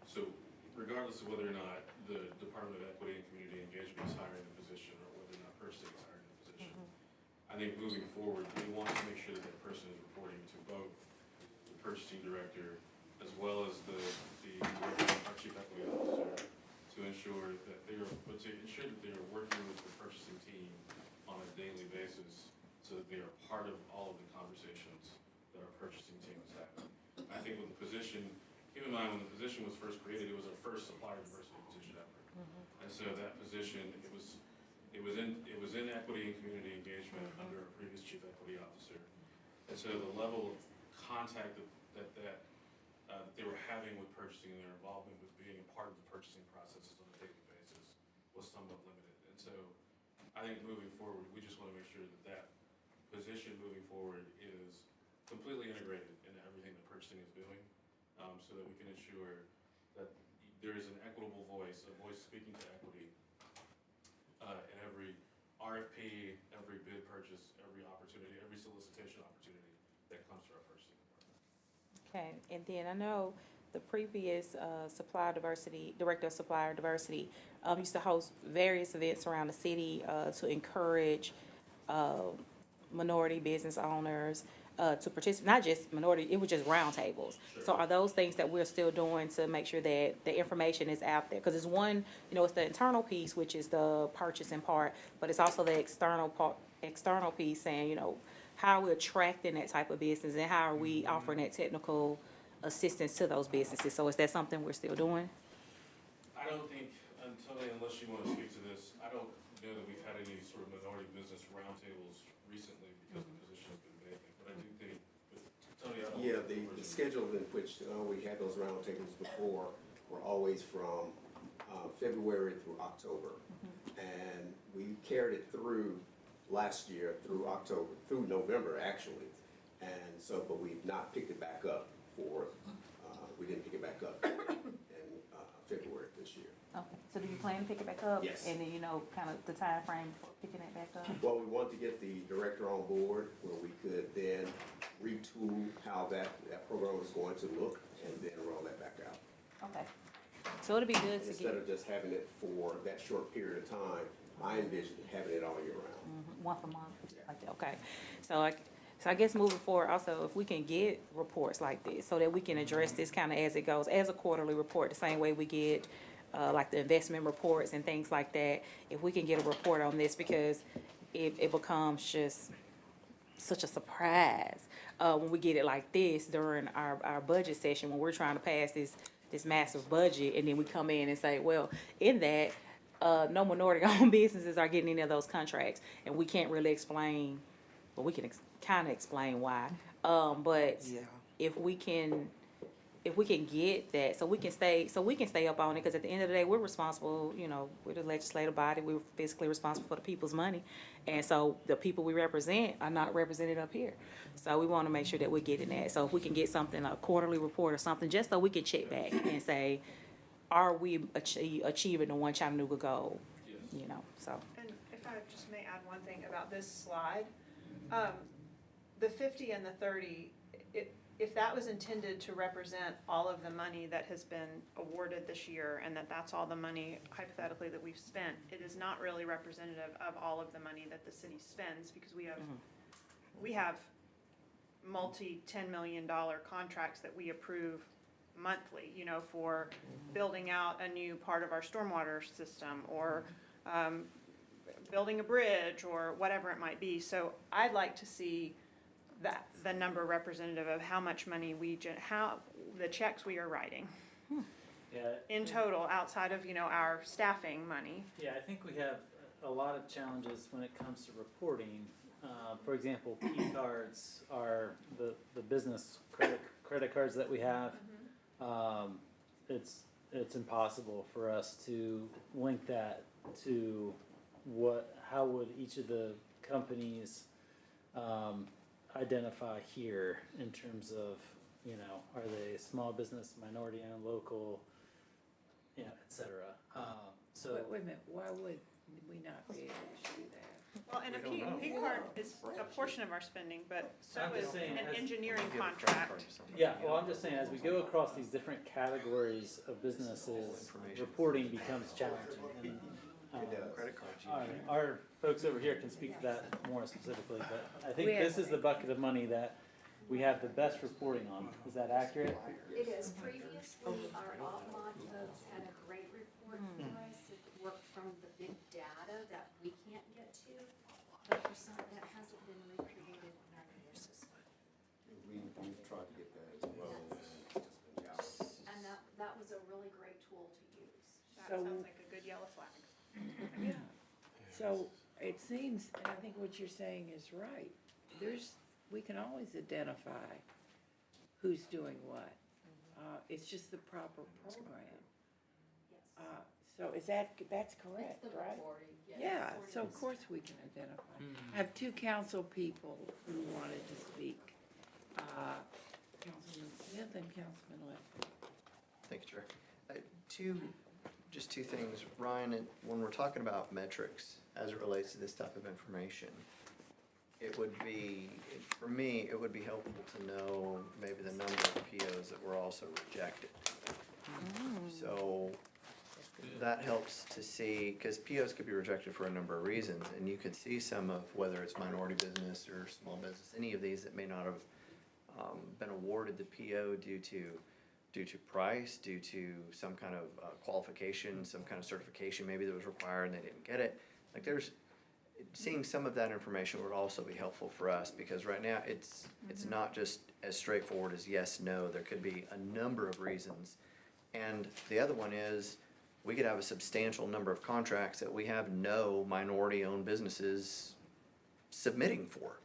so regardless of whether or not the Department of Equity and Community Engagement is hiring the position, or whether or not purchasing is hiring the position, I think moving forward, we want to make sure that that person is reporting to both the purchasing director as well as our chief equity officer, to ensure that they are working with the purchasing team on a daily basis, so that they are part of all of the conversations that our purchasing team is having. I think when the position, keep in mind, when the position was first created, it was our first supplier diversity position ever. And so that position, it was in equity and community engagement under our previous chief equity officer. And so the level of contact that they were having with purchasing, and their involvement with being a part of the purchasing processes on a daily basis was somewhat limited. And so I think moving forward, we just want to make sure that that position moving forward is completely integrated into everything that purchasing is doing, so that we can ensure that there is an equitable voice, a voice speaking to equity in every RFP, every bid purchase, every opportunity, every solicitation opportunity that comes to our purchasing department. Okay, and then I know the previous director of supplier diversity, used to host various events around the city to encourage minority business owners to participate, not just minority, it was just roundtables. So are those things that we're still doing to make sure that the information is out there? Because it's one, you know, it's the internal piece, which is the purchasing part, but it's also the external piece saying, you know, how we're attracting that type of business and how are we offering that technical assistance to those businesses. So is that something we're still doing? I don't think, Tony, unless you want to speak to this, I don't know that we've had any sort of minority business roundtables recently because the position has been vacant. But I do think, Tony, I'll Yeah, the schedule in which we had those roundtables before were always from February through October. And we carried it through last year, through October, through November, actually. And so, but we've not picked it back up for, we didn't pick it back up in February this year. Okay, so do you plan to pick it back up? Yes. And then, kind of the time frame for picking it back up? Well, we wanted to get the director on board where we could then retool how that program was going to look and then roll that back out. Okay. So it'll be good to Instead get of just having it for that short period of time, I envision having it all year round. once a month, like that, okay. So I guess moving forward, also, if we can get reports like this, so that we can address this kind of as it goes, as a quarterly report, the same way we get, like the investment reports and things like that, if we can get a report on this, because it becomes just such a surprise, when we get it like this during our budget session, when we're trying to pass this massive budget, and then we come in and say, well, in that, no minority-owned businesses are getting any of those contracts, and we can't really explain, well, we can kind of explain why, but Yeah. if we can get that, so we can stay up on it, because at the end of the day, we're responsible, we're the legislative body, we're physically responsible for the people's money, and so the people we represent are not represented up here, so we want to make sure that we're getting that. So if we can get something, a quarterly report or something, just so we can check back and say, are we achieving the one Chattanooga goal, so. And if I just may add one thing about this slide, the 50 and the 30, if that was intended to represent all of the money that has been awarded this year, and that's all the money hypothetically that we've spent, it is not really representative of all of the money that the city spends, because we have multi-$10 million contracts that we approve monthly, for building out a new part of our stormwater system, or building a bridge, or whatever it might be. So I'd like to see the number representative of how much money how the checks we are writing Yeah. in total, outside of, our staffing money. Yeah, I think we have a lot of challenges when it comes to reporting. For example, P cards are the business credit cards that we have. It's impossible for us to link that to how would each of the companies identify here in terms of, are they small business, minority owned, local, et cetera. So Wait a minute, why would we not be able to do that? Well, and a P card is a portion of our spending, but so I'm is just saying, an as- engineering contract. yeah, well, I'm just saying, as we go across these different categories of businesses, reporting becomes challenging. And, Credit cards. our folks over here can speak to that more specifically, but I think We have- this is the bucket of money that we have the best reporting on. Is that accurate? It is. Previously, our op-mod folks had a great report for us. It worked from the big data that we can't get to, but for some, that hasn't been recreated in our new system. We've tried to get that as well, and it's just been challenging. And that was a really great tool to use. That So- sounds like a good yellow flag. So it seems, and I think what you're saying is right, we can always identify who's doing what. It's just the proper program. So that's correct, right? Yeah, so of course we can identify. I have two council people who wanted to speak. Councilman Smith and Councilman Lester. Thank you, Chair. Just two things. Ryan, when we're talking about metrics as it relates to this type of information, for me, it would be helpful to know maybe the number of POs that were also rejected. So that helps to see, because POs could be rejected for a number of reasons, and you could see some of whether it's minority business or small business, any of these that may not have been awarded the PO due to price, due to some kind of qualification, some kind of certification maybe that was required and they didn't get it. Like seeing some of that information would also be helpful for us, because right now it's not just as straightforward as yes, no. There could be a number of reasons. And the other one is, we could have a substantial number of contracts that we have no minority-owned businesses submitting for.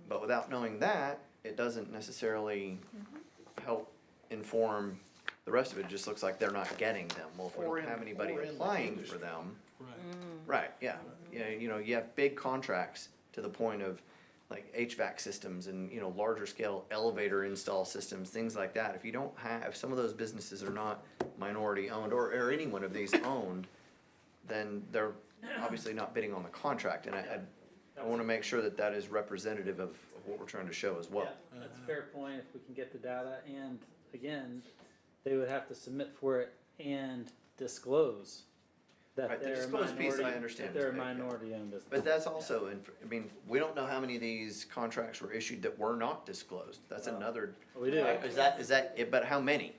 But without knowing that, it doesn't necessarily help inform the rest of it. It just looks like they're not getting them. Well, if we Or don't in- have anybody or in the applying for industry. them, Right. right, yeah. Yeah, you know, you have big contracts to the point of like HVAC systems and, you know, larger scale elevator install systems, things like that. If you don't have, if some of those businesses are not minority owned or any one of these owned, then they're obviously not bidding on the contract. And I wanna make sure that that is representative of what we're trying to show as well. Yeah, that's a fair point, if we can get the data, and again, they would have to submit for it and disclose that Right, the they're a disclose piece I minority, understand that they're a is big, yeah. minority owned business. But that's also, I mean, we don't know how many of these contracts were issued that were not disclosed. That's another. We do. Right, is that, but how many?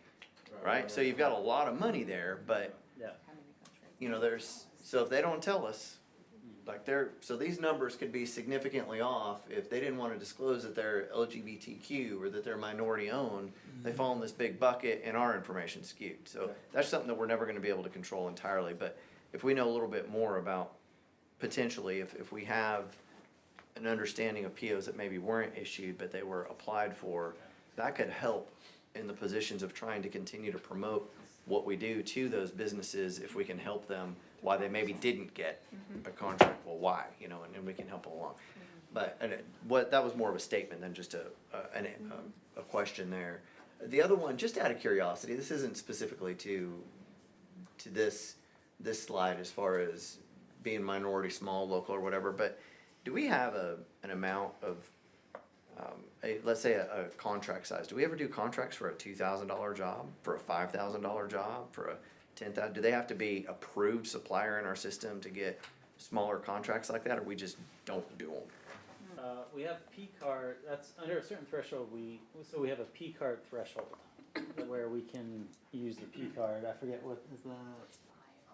Right, so you've got a lot of money there, but, Yeah, you know, so if they don't tell us, like so these numbers could be significantly off if they didn't wanna disclose that they're LGBTQ or that they're minority owned, they fall in this big bucket and our information's skewed. So that's something that we're never gonna be able to control entirely, but if we know a little bit more about potentially, if we have an understanding of POs that maybe weren't issued, but they were applied for, that could help in the positions of trying to continue to promote what we do to those businesses, if we can help them, why they maybe didn't get a contract, well, why, you know, and we can help them along. But, that was more of a statement than just a question there. The other one, just out of curiosity, this isn't specifically to this slide as far as being minority, small, local, or whatever, but do we have an amount of, let's say a contract size? Do we ever do contracts for a $2,000 job, for a $5,000 job, for a $10,000? Do they have to be approved supplier in our system to get smaller contracts like that, or we just don't do them? we have P card, that's under a certain threshold, so we have a P card threshold, where we can use the P card, I forget what is that?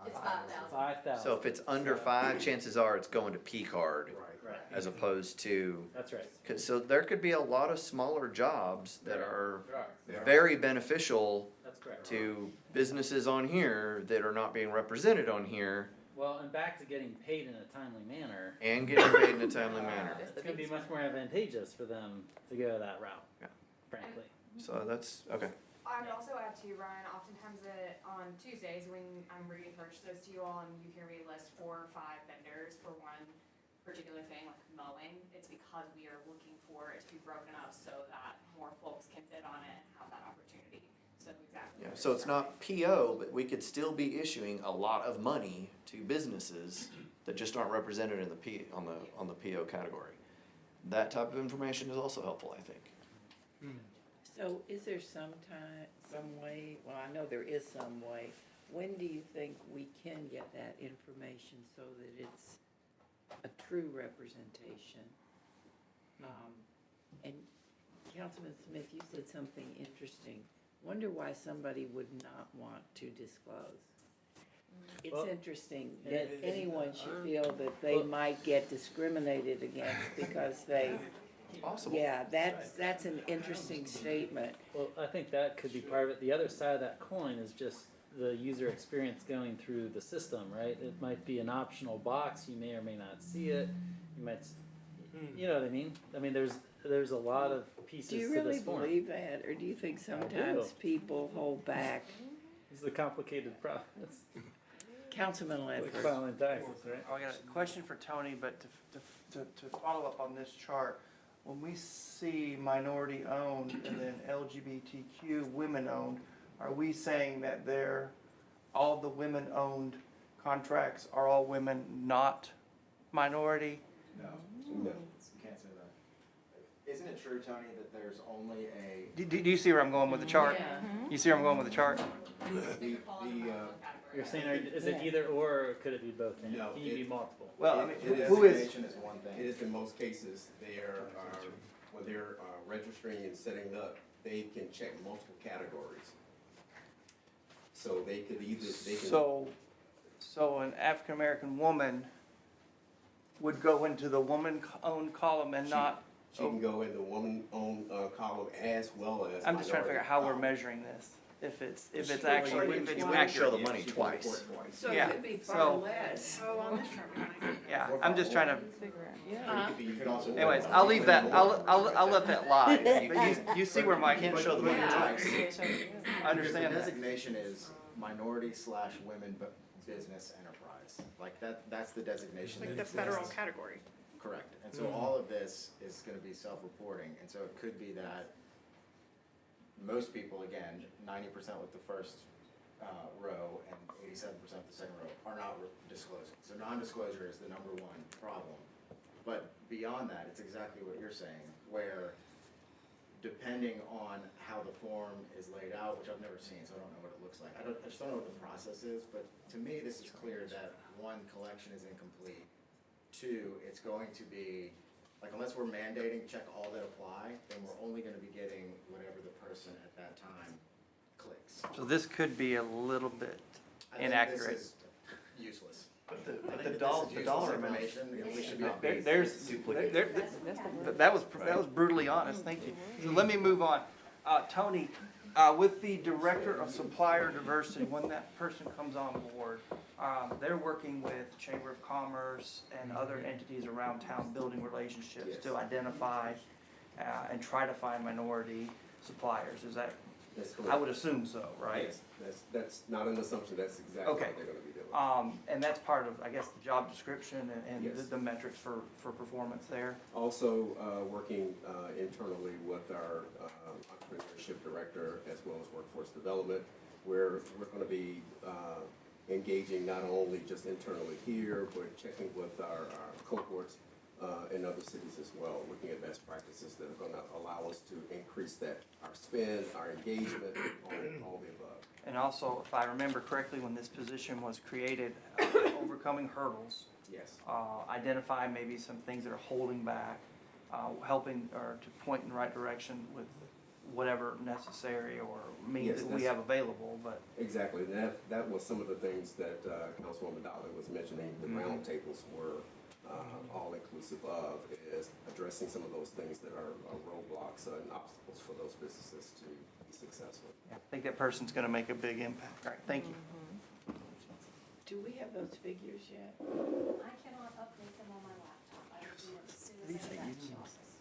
It's 5,000. 5,000. So if it's under 5, chances are it's going to P card. Right. As opposed to, That's right. so there could be a lot of smaller jobs that are There are. very beneficial That's correct. to businesses on here that are not being represented on here Well, and back to getting paid in a timely manner. and getting paid in a timely manner. It's gonna be much more advantageous for them to go that route, Yeah. frankly. So that's, okay. I would also add to Ryan, oftentimes on Tuesdays when I'm reading purchases to you all and you hear me list 4 or 5 vendors for one particular thing like mowing, it's because we are looking for it to be broken up so that more folks can bid on it and have that opportunity. So exactly. Yeah, what so you're it's not PO, but we could still be issuing a lot of money to businesses that just aren't represented in the on the PO category. That type of information is also helpful, I think. So is there some way, well, I know there is some way, when do you think we can get that information so that it's a true representation? And Councilman Smith, you said something interesting. Wonder why somebody would not want to disclose. It's Well, interesting that anyone should feel that they might get discriminated against because they, Possible. yeah, that's an interesting statement. Well, I think that could be part of it. The other side of that coin is just the user experience going through the system, right? It might be an optional box, you may or may not see it, you might, you know what I mean? I mean, there's a lot of pieces Do you to really this form. believe that, or do you think sometimes people hold back? It's a complicated process. Councilman Like Ledford. filing taxes, right? I got a question for Tony, but to follow up on this chart, when we see minority owned and then LGBTQ women owned, are we saying that all the women owned contracts are all women, not minority? No. Can't say that. Isn't it true, Tony, that there's only a? Do you see where I'm going with the chart? Yeah. You see where I'm going with the chart? You're saying, is it either or could it be both? Then? No, Can you be multiple? Well, I mean, Who is one thing. It is in most cases, when they're registering and setting up, they can check multiple categories. So they could So an African-American woman would go into the woman-owned column and not, She can go in the woman-owned column as well as. I'm just trying to figure out how we're minority measuring this. if it's You actually, wouldn't if it's show accurate. the money twice. So Yeah, it could be far so- less. Oh, on this chart, we might. Yeah, I'm just trying to, Huh? You could also. anyways, I'll leave that, I'll let that lie. But you see where my, Can't show the money twice. I understand The that. designation is minority/women but business enterprise. Like that's the designation. Like that the federal exists. category. Correct. And so all of this is gonna be self-reporting, and so it could be that most people, again, 90% with the first row and 87% with the second row are not disclosing. So non-disclosure is the number one problem. But beyond that, it's exactly what you're saying, where depending on how the form is laid out, which I've never seen, so I don't know what it looks like. I just don't know what the process is, but to me, this is clear that one, collection is incomplete. Two, it's going to be, like, unless we're mandating check all that apply, then we're only gonna be getting whatever the person at that time clicks. So this could be a little bit I think inaccurate. this is useless. But I think the that this dollar, is the useless dollar amount. information, and we should be. That was brutally honest, thank you. So let me move on. Tony, with the Director of Supplier Diversity, when that person comes on board, they're working with Chamber of Commerce and other entities around town, building relationships to identify and try to find minority suppliers. Is that, That's I would assume so, right? Yes, that's not an assumption, that's exactly Okay. what they're gonna be doing. And that's part of, I guess, the job description and Yes. the metrics for performance there. Also, working internally with our entrepreneurship director as well as workforce development, where we're gonna be engaging not only just internally here, but checking with our cohorts in other cities as well, looking at best practices that are gonna allow us to increase that, our spend, our engagement, all the above. And also, if I remember correctly, when this position was created, overcoming hurdles, Yes. identify maybe some things that are holding back, helping or to point in the right direction with whatever necessary or means Yes, that we that's- have available, but Exactly, and that was some of the things that Councilwoman Dolly was mentioning, the roundtables were all inclusive of, is addressing some of those things that are roadblocks and obstacles for those businesses to be successful. I think that person's gonna make a big impact. All right, thank you. Do we have those figures yet? I cannot update them on my laptop. I will do it as soon as I get back to the office.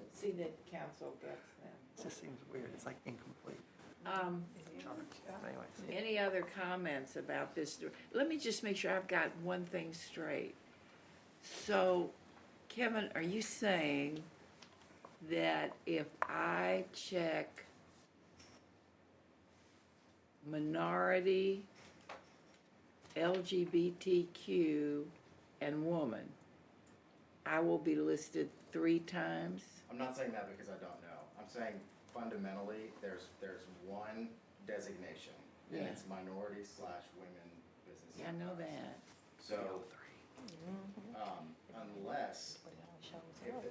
Let's see that council gets them. It just seems weird, it's like incomplete. Anyways. Any other comments about this? Let me just make sure I've got one thing straight. So, Kevin, are you saying that if I check minority, LGBTQ, and woman, I will be listed 3 times? I'm not saying that because I don't know. I'm saying fundamentally, there's one designation, and Yeah. it's minority/women business. Yeah, I know that. So, unless,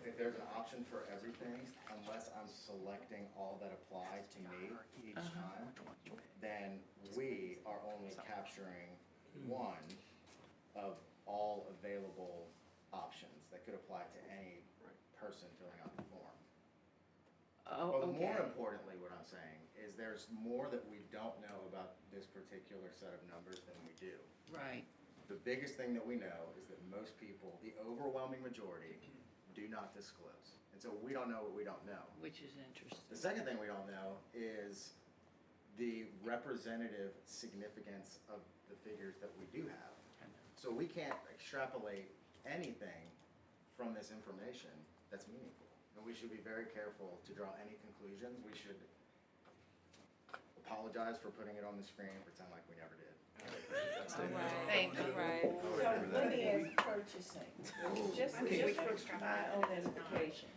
if there's an option for everything, unless I'm selecting all that apply to me each time, then we are only capturing one of all available options that could apply to any person filling out the form. Oh, But okay. more importantly, what I'm saying is there's more that we don't know about this particular set of numbers than we do. Right. The biggest thing that we know is that most people, the overwhelming majority, do not disclose. And so we don't know what we don't know. Which is interesting. The second thing we don't know is the representative significance of the figures that we do have. So we can't extrapolate anything from this information that's meaningful. And we should be very careful to draw any conclusions. We should apologize for putting it on the screen, pretend like we never did. Thank you. So let me ask purchasing, just for my own edification.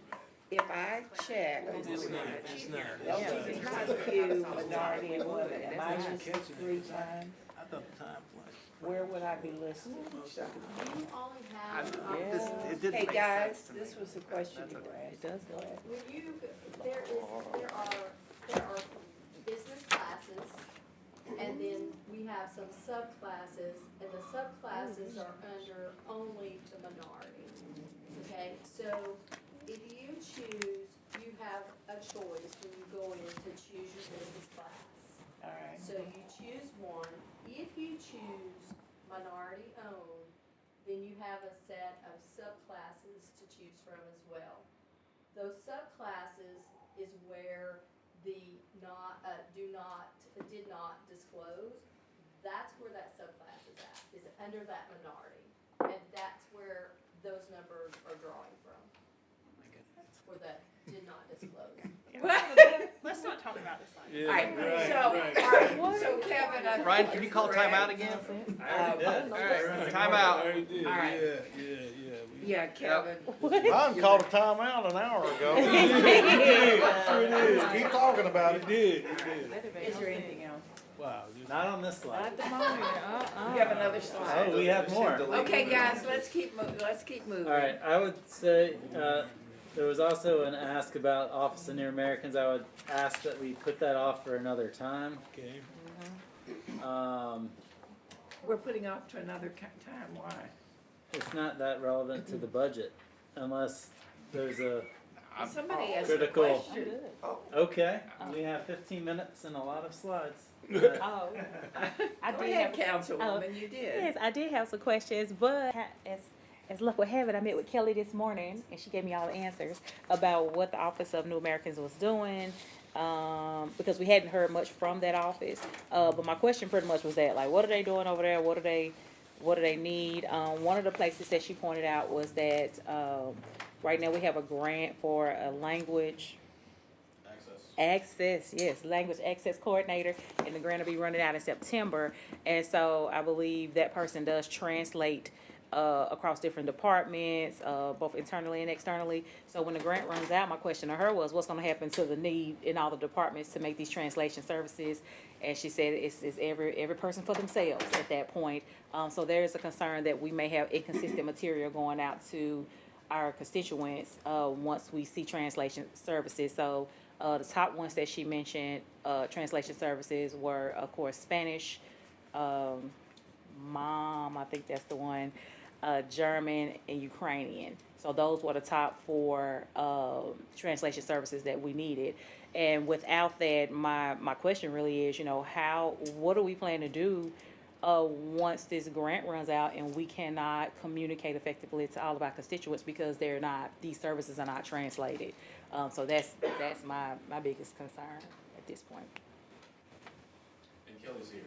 If I check LGBTQ, minority and women, am I listed 3 times? I thought the time was. Where would I be listed? You only have, It didn't Hey, make guys, sense to me. this was the question you were asking. It does, go ahead. when you, there are business classes, and then we have some subclasses, and the subclasses are under only the minority. Okay, so if you choose, you have a choice when you go in to choose your business class. So you choose one. If you choose minority owned, then you have a set of subclasses to choose from as well. Those subclasses is where the did not disclose, that's where that subclass is at, is under that minority. And that's where those numbers are drawing from. For that did not disclose. Let's not talk about this line. Yeah, All right, right, so, right. so Kevin, I. Ryan, think can you is call correct. timeout again? I already did. All right, Right, timeout. I already did. All right. Yeah. Yeah, Kevin. Ron called a timeout an hour ago. Sure did. Keep talking about He it. did. Is there anything else? Wow. Not on this slide. At the moment, You have another slide? Oh, we have more. Okay, guys, let's keep moving. All right, I would say, there was also an ask about Office of New Americans. I would ask that we put that off for another time. Okay. We're putting off to another time, why? It's not that relevant to the budget unless there's a Somebody asked a critical. question. Okay, we have 15 minutes and a lot of slides. Oh, I Go did ahead, have, Councilwoman, you did. yes, I did have some questions, but as luck would have it, I met with Kelly this morning, and she gave me all the answers about what the Office of New Americans was doing, because we hadn't heard much from that office. But my question pretty much was that, like, what are they doing over there? What do they need? One of the places that she pointed out was that, right now we have a grant for a language language access coordinator, and the grant will be running out in September. And so I believe that person does translate across different departments, both internally and externally. So when the grant runs out, my question to her was, what's gonna happen to the need in all the departments to make these translation services? And she said it's every person for themselves at that point. So there is a concern that we may have inconsistent material going out to our constituents once we see translation services. So the top ones that she mentioned, translation services were, of course, Spanish, Mom, I think that's the one, German, and Ukrainian. So those were the top 4 translation services that we needed. And without that, my question really is, what do we plan to do once this grant runs out and we cannot communicate effectively to all of our constituents because these services are not translated? So that's my biggest concern at this point. And Kelly's here.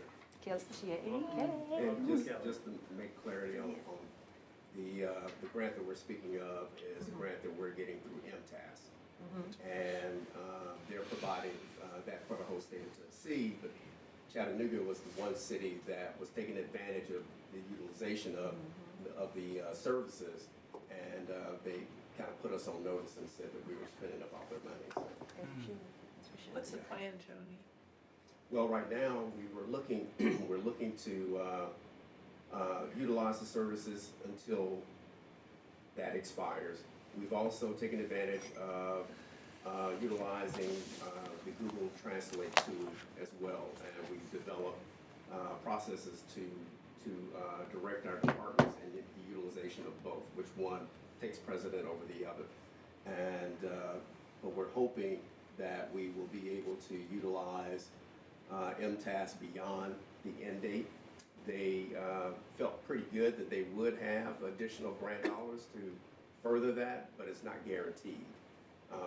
And just to make clarity on the grant that we're speaking of is a grant that we're getting through MTAS. And they're providing that for the whole state of Tennessee, but Chattanooga was the one city that was taking advantage of the utilization of the services, and they kind of put us on notice and said that we were spending up all their money. What's the plan, Tony? Well, right now, we're looking to utilize the services until that expires. We've also taken advantage of utilizing the Google Translate tool as well, and we've developed processes to direct our departments in the utilization of both, which one takes precedent over the other. And but we're hoping that we will be able to utilize MTAS beyond the end date. They felt pretty good that they would have additional grant dollars to further that, but it's not guaranteed.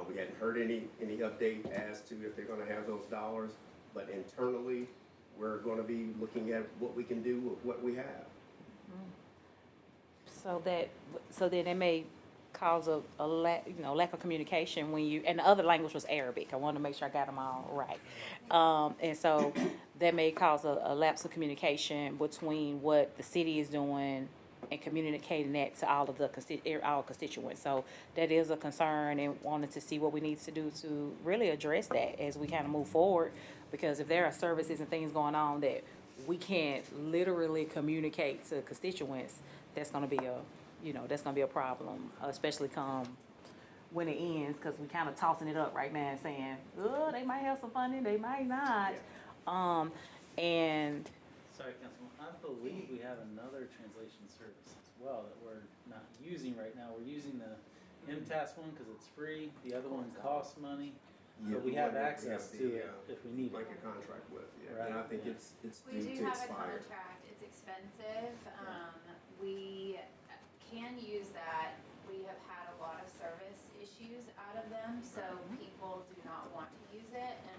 We hadn't heard any update as to if they're gonna have those dollars, but internally, we're gonna be looking at what we can do with what we have. So then it may cause a lack of communication when and the other language was Arabic. I wanted to make sure I got them all right. And so that may cause a lapse of communication between what the city is doing and communicating that to all of our constituents. So that is a concern, and wanted to see what we need to do to really address that as we kind of move forward. Because if there are services and things going on that we can't literally communicate to constituents, that's gonna be a problem, especially come when it ends, because we kind of tossing it up right now and saying, oh, they might have some funding, they might not. And Sorry, Councilman, I believe we have another translation service as well that we're not using right now. We're using the MTAS one because it's free. The other one costs money. And Yeah, but we the have one that we access have to the, it if we need Like it. a contract with, yeah, Right, and I think yeah. it's We due do to have a expire. contract, it's expensive, we can use that, we have had a lot of service issues out of them, so people do not want to use it, and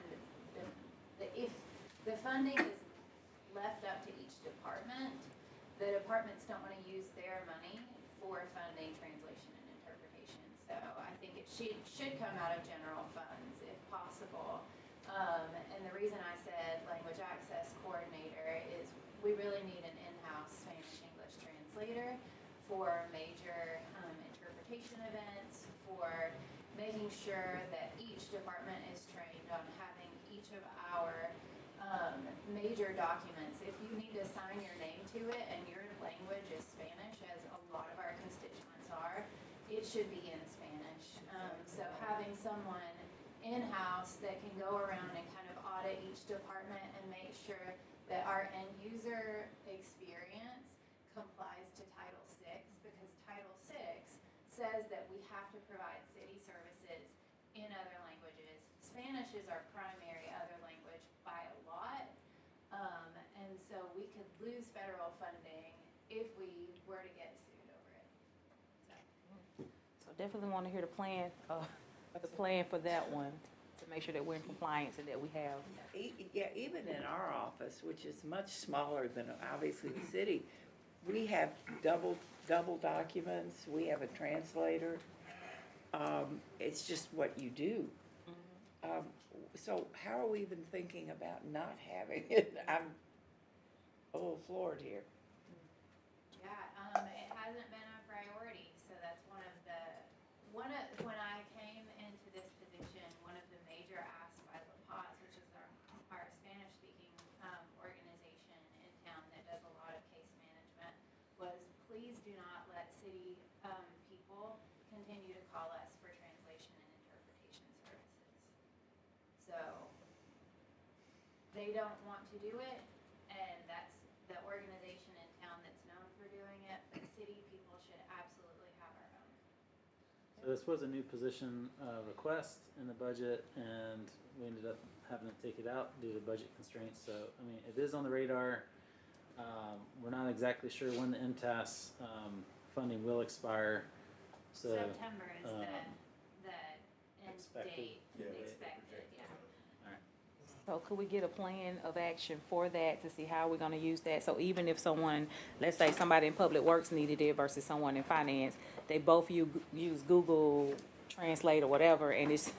if the funding is left up to each department, the departments don't wanna use their money for funding translation and interpretation, so I think it should come out of general funds if possible. And the reason I said language access coordinator is we really need an in-house Spanish-English translator for major interpretation events, for making sure that each department is trained on having each of our major documents. If you need to sign your name to it and your language is Spanish, as a lot of our constituents are, it should be in Spanish. So having someone in-house that can go around and kind of audit each department and make sure that our end user experience complies to Title VI, because Title VI says that we have to provide city services in other languages. Spanish is our primary other language by a lot, and so we could lose federal funding if we were to get sued over it. So definitely wanna hear the plan for that one, to make sure that we're in compliance and that we have. Yeah, even in our office, which is much smaller than obviously the city, we have double documents, we have a translator. It's just what you do. So how are we even thinking about not having it? I'm a little floored here. Yeah, it hasn't been a priority, so that's when I came into this position, one of the major asks by La Paz, which is our Spanish-speaking organization in town that does a lot of case management, was please do not let city people continue to call us for translation and interpretation services. So they don't want to do it, and that's the organization in town that's known for doing it, but city people should absolutely have our own. So this was a new position request in the budget, and we ended up having to take it out due to budget constraints. So, I mean, it is on the radar. We're not exactly sure when the MTAS funding will expire. So September is the end expected. date, Yeah. expected, yeah. So could we get a plan of action for that to see how we're gonna use that? So even if someone, let's say somebody in Public Works needed it versus someone in finance, they both use Google Translate or whatever, and it's,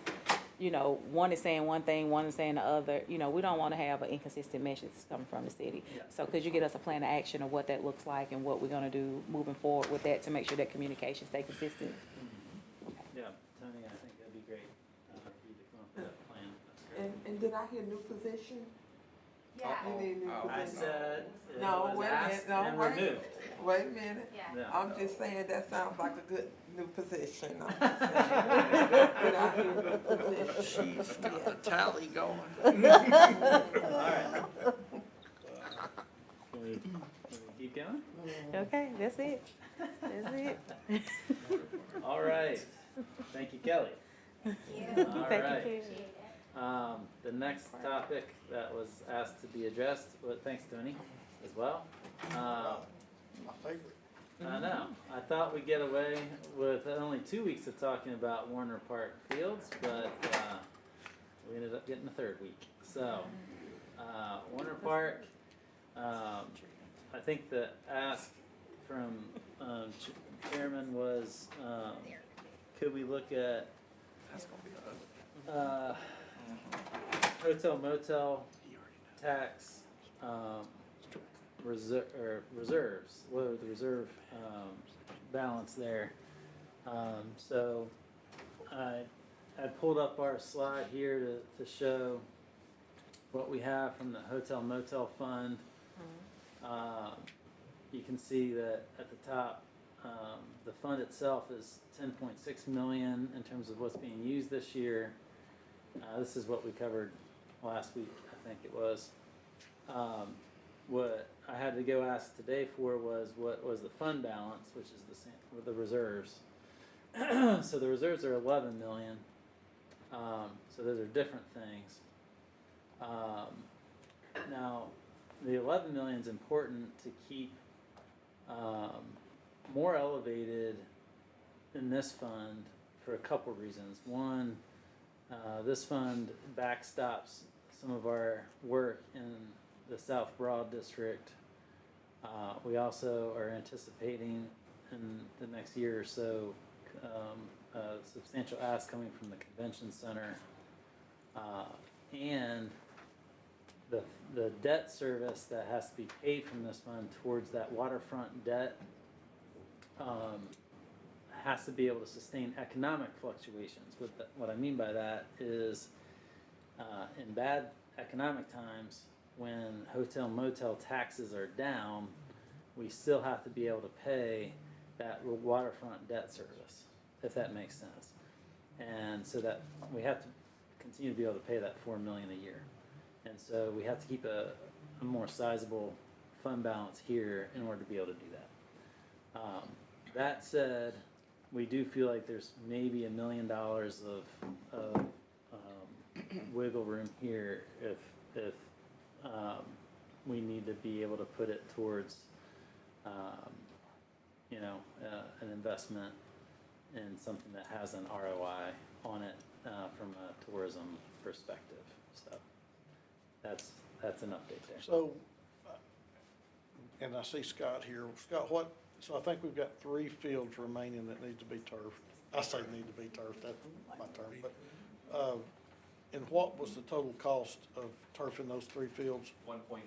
one is saying one thing, one is saying the other, we don't wanna have an inconsistent message coming from the city. So could you get us a plan of action of what that looks like and what we're gonna do moving forward with that to make sure that communication stay consistent? Yeah, Tony, I think that'd be great for you to come up with that plan. That's great. And did I hear new position? Yeah, You need a new I position? said it No, was wait a asked minute, no, and wait. removed. Wait a minute. yeah. Yeah. I'm just saying that sounds like a good new position. I'm just saying. Did I hear new position? She's got the tally going. All right. Can we keep going? Okay, that's it. That's it. All right. Thank you, Kelly. All Thank you, right. Kelly. The next topic that was asked to be addressed, well, thanks, Tony, as well. My favorite. I know. I thought we'd get away with only 2 weeks of talking about Warner Park Fields, but we ended up getting the third week. So, Warner Park, I think the ask from Chairman was, could we look at hotel motel tax reserves? What are the reserve balance there? So I pulled up our slide here to show what we have from the hotel motel fund. You can see that at the top, the fund itself is 10.6 million in terms of what's being used this year. This is what we covered last week, I think it was. What I had to go ask today for was what was the fund balance, which is the same with the reserves. So the reserves are 11 million. So those are different things. Now, the 11 million is important to keep more elevated in this fund for a couple reasons. One, this fund backstops some of our work in the South Broad District. We also are anticipating in the next year or so a substantial ask coming from the convention center, and the debt service that has to be paid from this fund towards that waterfront debt has to be able to sustain economic fluctuations. What I mean by that is in bad economic times, when hotel motel taxes are down, we still have to be able to pay that waterfront debt service, if that makes sense. And so that we have to continue to be able to pay that $4 million a year. And so we have to keep a more sizable fund balance here in order to be able to do that. That said, we do feel like there's maybe $1 million of wiggle room here if we need to be able to put it towards an investment in something that has an ROI on it from a tourism perspective. So that's an update there. So, and I see Scott here. Scott, so I think we've got 3 fields remaining that need to be turfed. I say need to be turfed, that's my term, but, and what was the total cost of turfing those 3 fields? 1.8.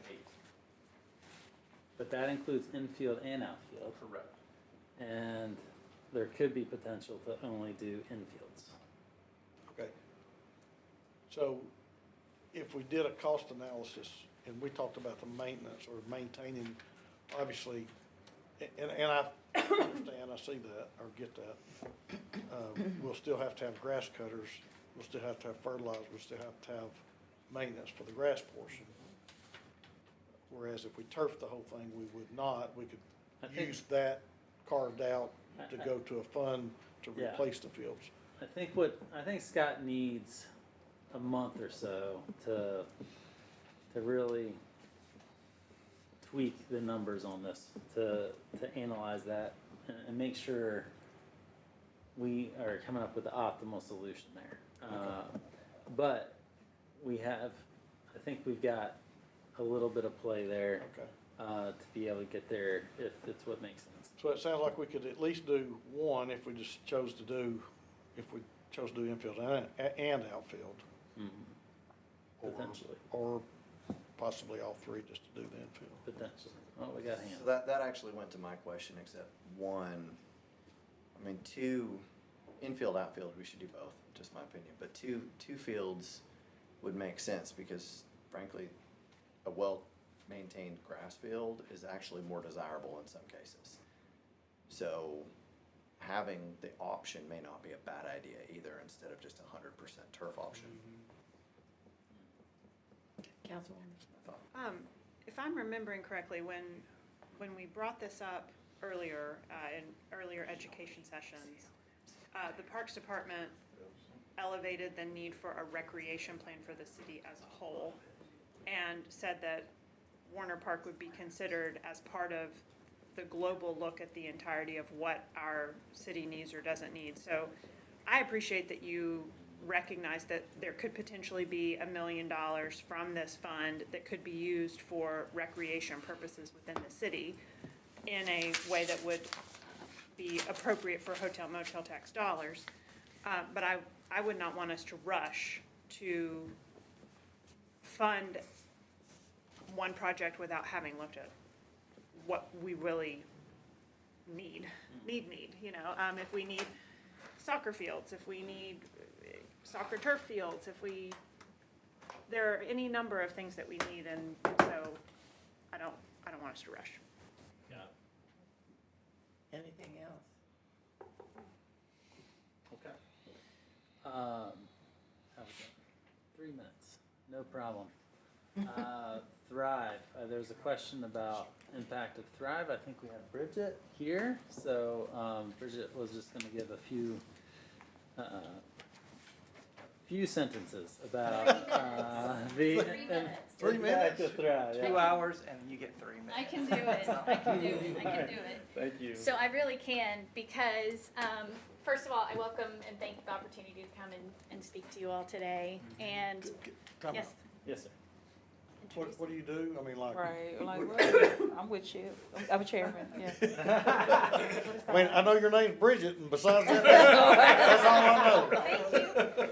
But that includes infield and outfield. Correct. And there could be potential to only do infields. Okay. So if we did a cost analysis and we talked about the maintenance or maintaining, obviously, and I understand, I see that or get that. We'll still have to have grass cutters. We'll still have to have fertilizer. We'll still have to have maintenance for the grass portion. Whereas if we turf the whole thing, we would not. We could use that carved out to go to a fund to replace the fields. I think Scott needs a month or so to really tweak the numbers on this, to analyze that and make sure we are coming up with the optimal solution there. But I think we've got a little bit of play there to be able to get there if it's what makes sense. So it sounds like we could at least do one if we just chose to do infield and outfield. Mm-hmm. Potentially. Or possibly all 3 just to do the infield. Potentially. Well, we got hands. So that actually went to my question, except 2 infield, outfield, we should do both, just my opinion. But two fields would make sense because frankly, a well-maintained grass field is actually more desirable in some cases. So having the option may not be a bad idea either, instead of just 100% turf option. Councilwoman? If I'm remembering correctly, when we brought this up earlier, in earlier education sessions, the Parks Department elevated the need for a recreation plan for the city as a whole and said that Warner Park would be considered as part of the global look at the entirety of what our city needs or doesn't need. So I appreciate that you recognize that there could potentially be $1 million from this fund that could be used for recreation purposes within the city in a way that would be appropriate for hotel motel tax dollars. But I would not want us to rush to fund one project without having looked at what we really need, if we need soccer fields, if we need soccer turf fields, there are any number of things that we need, and so I don't want us to rush. Yeah. Anything else? Okay. How we doing? 3 minutes, no problem. Thrive. There's a question about impact of Thrive. I think we have Bridget here. So Bridget was just going to give a few sentences about the 3 minutes. 3 minutes? impact of Thrive. Yeah. 2 hours and you get 3 minutes. I can do it. I can do it. I can do it. Thank you. So I really can because, first of all, I welcome and thank the opportunity to come and speak to you all today. And Time yes, out. Yes, sir. What do you do? I mean, like. Right, like, what? I'm with you. I'm a chairman, yeah. I mean, I know your name's Bridget, and besides that, that's all I know. thank you.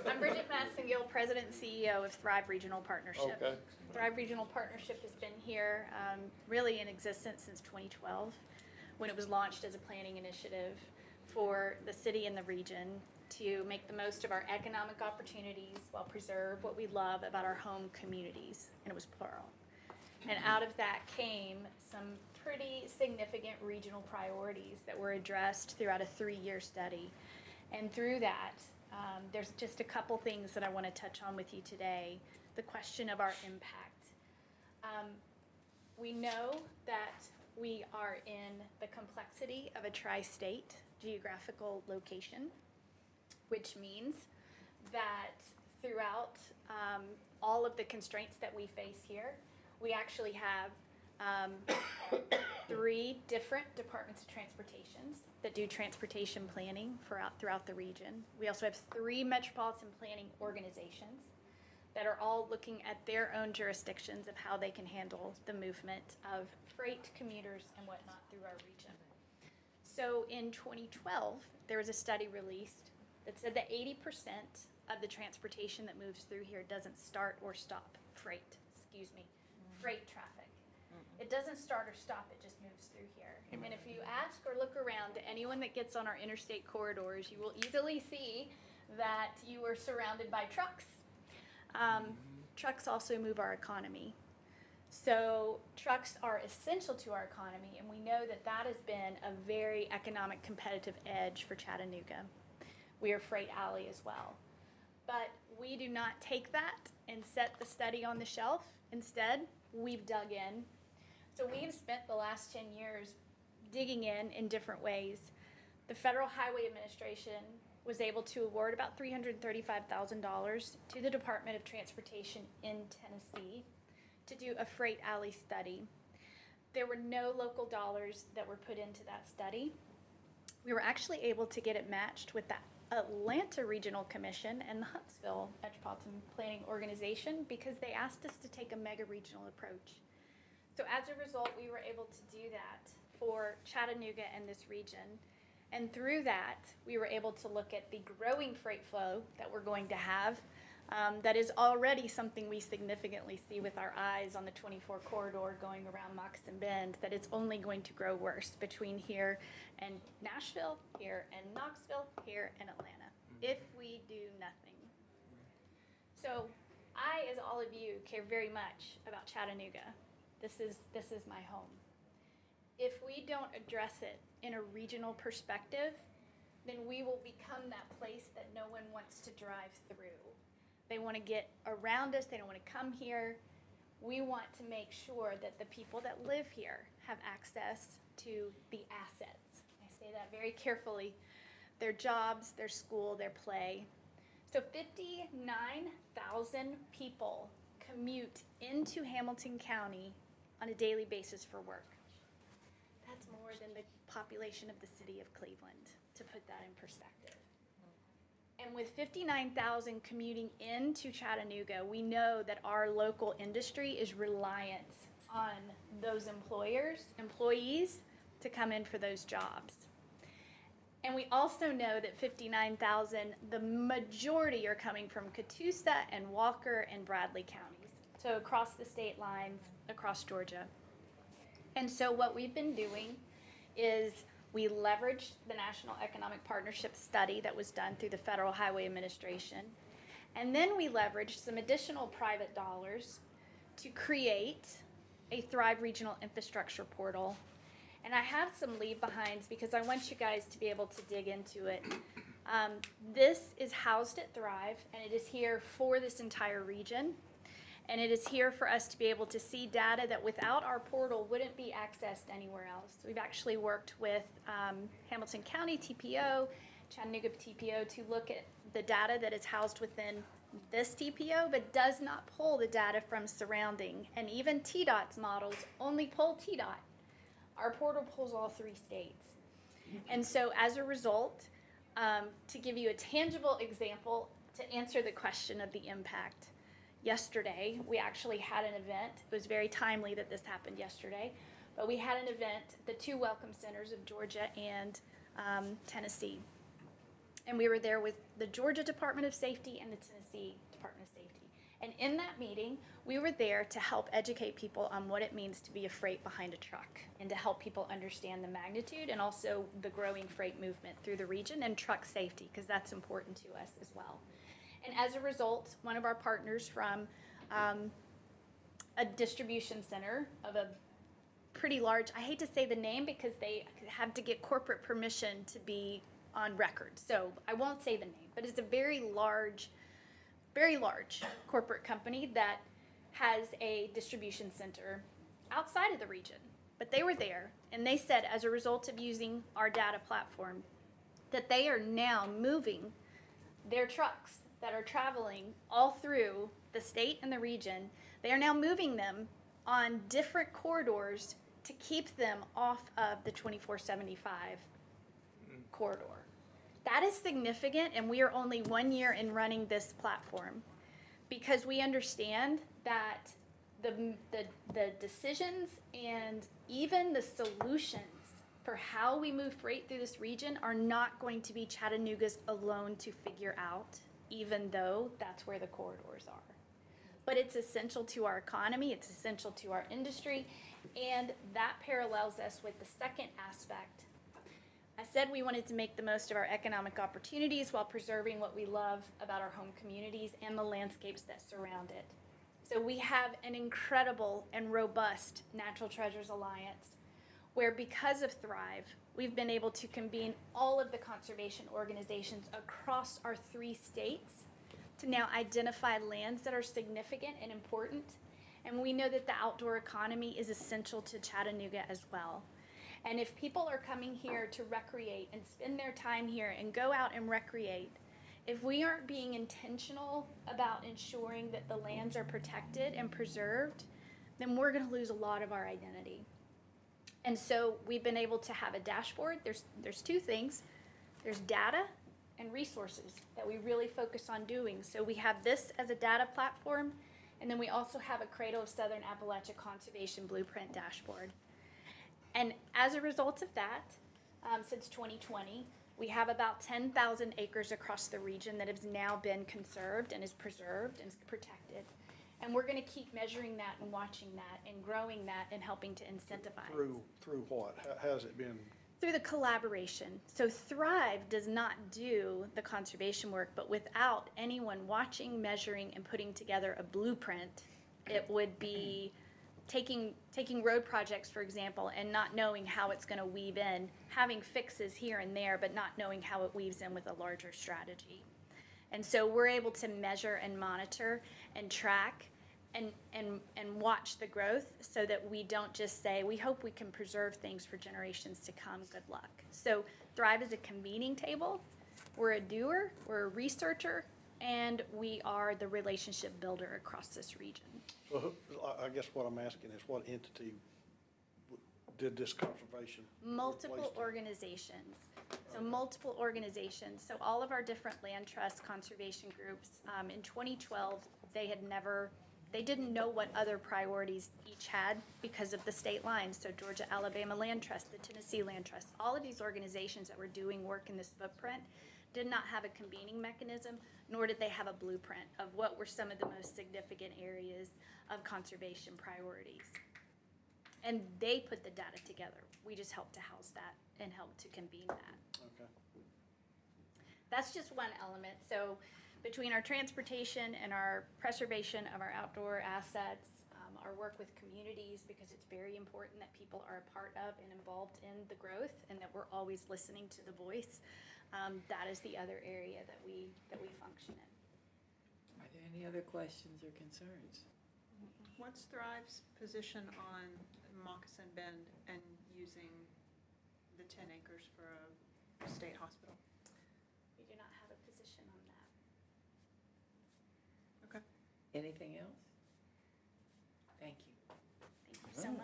I'm Bridget Massengill, President and CEO of Thrive Regional Partnership. Okay. Thrive Regional Partnership has been here, really in existence since 2012, when it was launched as a planning initiative for the city and the region to make the most of our economic opportunities while preserve what we love about our home communities, and it was plural. And out of that came some pretty significant regional priorities that were addressed throughout a 3-year study. And through that, there's just a couple things that I want to touch on with you today. The question of our impact. We know that we are in the complexity of a tri-state geographical location, which means that throughout all of the constraints that we face here, we actually have 3 different departments of transportations that do transportation planning throughout the region. We also have 3 metropolitan planning organizations that are all looking at their own jurisdictions of how they can handle the movement of freight, commuters, and whatnot through our region. So in 2012, there was a study released that said that 80% of the transportation that moves through here doesn't start or stop freight traffic. It doesn't start or stop, it just moves through here. And if you ask or look around to anyone that gets on our interstate corridors, you will easily see that you are surrounded by trucks. Trucks also move our economy. So trucks are essential to our economy, and we know that that has been a very economic competitive edge for Chattanooga. We are freight alley as well. But we do not take that and set the study on the shelf. Instead, we've dug in. So we have spent the last 10 years digging in different ways. The Federal Highway Administration was able to award about $335,000 to the Department of Transportation in Tennessee to do a freight alley study. There were no local dollars that were put into that study. We were actually able to get it matched with the Atlanta Regional Commission and the Huntsville Metropolitan Planning Organization because they asked us to take a mega regional approach. So as a result, we were able to do that for Chattanooga and this region. And through that, we were able to look at the growing freight flow that we're going to have. That is already something we significantly see with our eyes on the 24 corridor going around Moccasin Bend, that it's only going to grow worse between here and Nashville, here and Knoxville, here and Atlanta, if we do nothing. So I, as all of you, care very much about Chattanooga. This is my home. If we don't address it in a regional perspective, then we will become that place that no one wants to drive through. They want to get around us. They don't want to come here. We want to make sure that the people that live here have access to the assets. I say that very carefully. Their jobs, their school, their play. So 59,000 people commute into Hamilton County on a daily basis for work. That's more than the population of the city of Cleveland, to put that in perspective. And with 59,000 commuting into Chattanooga, we know that our local industry is reliant on those employees to come in for those jobs. And we also know that 59,000, the majority are coming from Catoosa and Walker and Bradley counties. So across the state lines, across Georgia. And so what we've been doing is we leveraged the National Economic Partnership study that was done through the Federal Highway Administration. And then we leveraged some additional private dollars to create a Thrive Regional Infrastructure Portal. And I have some leave behinds because I want you guys to be able to dig into it. This is housed at Thrive, and it is here for this entire region. And it is here for us to be able to see data that without our portal wouldn't be accessed anywhere else. We've actually worked with Hamilton County TPO, Chattanooga TPO to look at the data that is housed within this TPO, but does not pull the data from surrounding. And even TDOT's models only pull TDOT. Our portal pulls all 3 states. And so as a result, to give you a tangible example to answer the question of the impact, yesterday we actually had an event. It was very timely that this happened yesterday, but we had an event, the 2 welcome centers of Georgia and Tennessee. And we were there with the Georgia Department of Safety and the Tennessee Department of Safety. And in that meeting, we were there to help educate people on what it means to be a freight behind a truck and to help people understand the magnitude and also the growing freight movement through the region and truck safety, because that's important to us as well. And as a result, one of our partners from a distribution center of a pretty large, I hate to say the name because they have to get corporate permission to be on record. So I won't say the name, but it's a very large corporate company that has a distribution center outside of the region. But they were there, and they said as a result of using our data platform that they are now moving their trucks that are traveling all through the state and the region. They are now moving them on different corridors to keep them off of the 2475 corridor. That is significant, and we are only 1 year in running this platform because we understand that the decisions and even the solutions for how we move freight through this region are not going to be Chattanooga's alone to figure out, even though that's where the corridors are. But it's essential to our economy, it's essential to our industry, and that parallels us with the second aspect. I said we wanted to make the most of our economic opportunities while preserving what we love about our home communities and the landscapes that surround it. So we have an incredible and robust Natural Treasures Alliance where, because of Thrive, we've been able to convene all of the conservation organizations across our 3 states to now identify lands that are significant and important. And we know that the outdoor economy is essential to Chattanooga as well. And if people are coming here to recreate and spend their time here and go out and recreate, if we aren't being intentional about ensuring that the lands are protected and preserved, then we're going to lose a lot of our identity. And so we've been able to have a dashboard. There's 2 things. There's data and resources that we really focus on doing. So we have this as a data platform, and then we also have a Cradle of Southern Appalachia Conservation Blueprint dashboard. And as a result of that, since 2020, we have about 10,000 acres across the region that has now been conserved and is preserved and is protected. And we're going to keep measuring that and watching that and growing that and helping to incentivize. Through what? How has it been? Through the collaboration. So Thrive does not do the conservation work, but without anyone watching, measuring, and putting together a blueprint, it would be taking road projects, for example, and not knowing how it's going to weave in, having fixes here and there, but not knowing how it weaves in with a larger strategy. And so we're able to measure and monitor and track and watch the growth so that we don't just say, we hope we can preserve things for generations to come, good luck. So Thrive is a convening table, we're a doer, we're a researcher, and we are the relationship builder across this region. So I guess what I'm asking is what entity did this conservation? Multiple organizations. So multiple organizations. So all of our different land trust conservation groups, in 2012, they didn't know what other priorities each had because of the state lines. So Georgia, Alabama Land Trust, the Tennessee Land Trust, all of these organizations that were doing work in this footprint did not have a convening mechanism, nor did they have a blueprint of what were some of the most significant areas of conservation priorities. And they put the data together. We just helped to house that and help to convene that. Okay. That's just one element. So between our transportation and our preservation of our outdoor assets, our work with communities, because it's very important that people are a part of and involved in the growth and that we're always listening to the voice. That is the other area that we function in. Are there any other questions or concerns? What's Thrive's position on Moccasin Bend and using the 10 acres for a state hospital? We do not have a position on that. Anything else? Thank you. Thank you so much.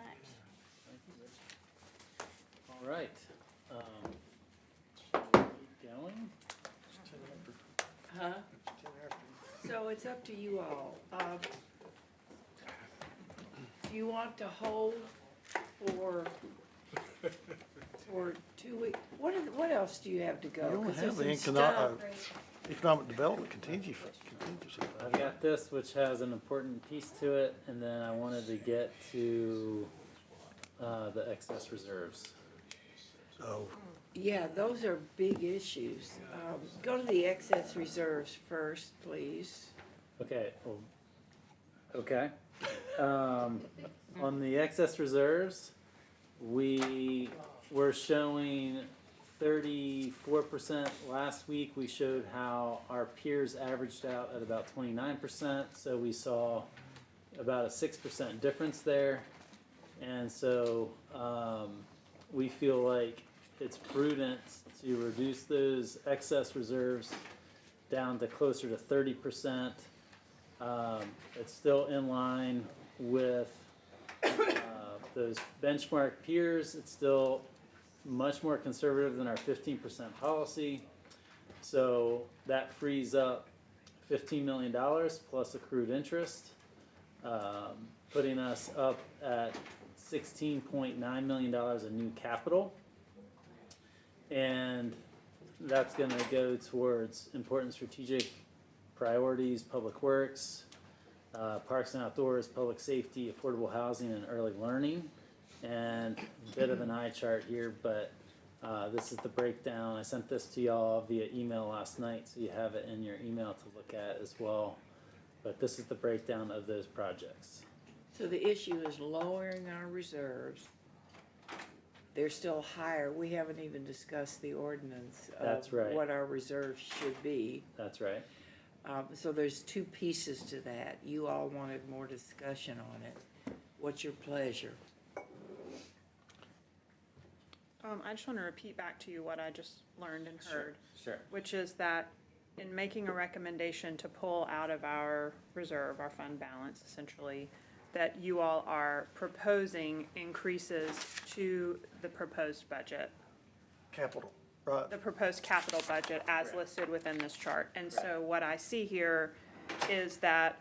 All right. Shall we keep going? Huh? So it's up to you all. Do you want to hold for 2 weeks? What else do you have to go? You don't 'Cause have the there's some stuff. economic development contingency fund. I've got this, which has an important piece to it, and then I wanted to get to the excess reserves. Oh, Yeah, those are big issues. Go to the excess reserves first, please. Okay, well, okay. On the excess reserves, we were showing 34%. Last week, we showed how our peers averaged out at about 29%, so we saw about a 6% difference there. And so, we feel like it's prudent to reduce those excess reserves down to closer to 30%. It's still in line with those benchmark peers. It's still much more conservative than our 15% policy. So that frees up $15 million plus accrued interest, putting us up at $16.9 million in new capital. And that's going to go towards important strategic priorities, public works, parks and outdoors, public safety, affordable housing, and early learning. And a bit of an eye chart here, but this is the breakdown. I sent this to y'all via email last night, so you have it in your email to look at as well. But this is the breakdown of those projects. So the issue is lowering our reserves. They're still higher. We haven't even discussed the ordinance of That's right. what our reserves should be. That's right. So there's two pieces to that. You all wanted more discussion on it. What's your pleasure? I just want to repeat back to you what I just learned and heard. Sure. Which is that in making a recommendation to pull out of our reserve, our fund balance essentially, that you all are proposing increases to the proposed budget, capital, right. the proposed capital budget as listed within this chart. And so what I see here is that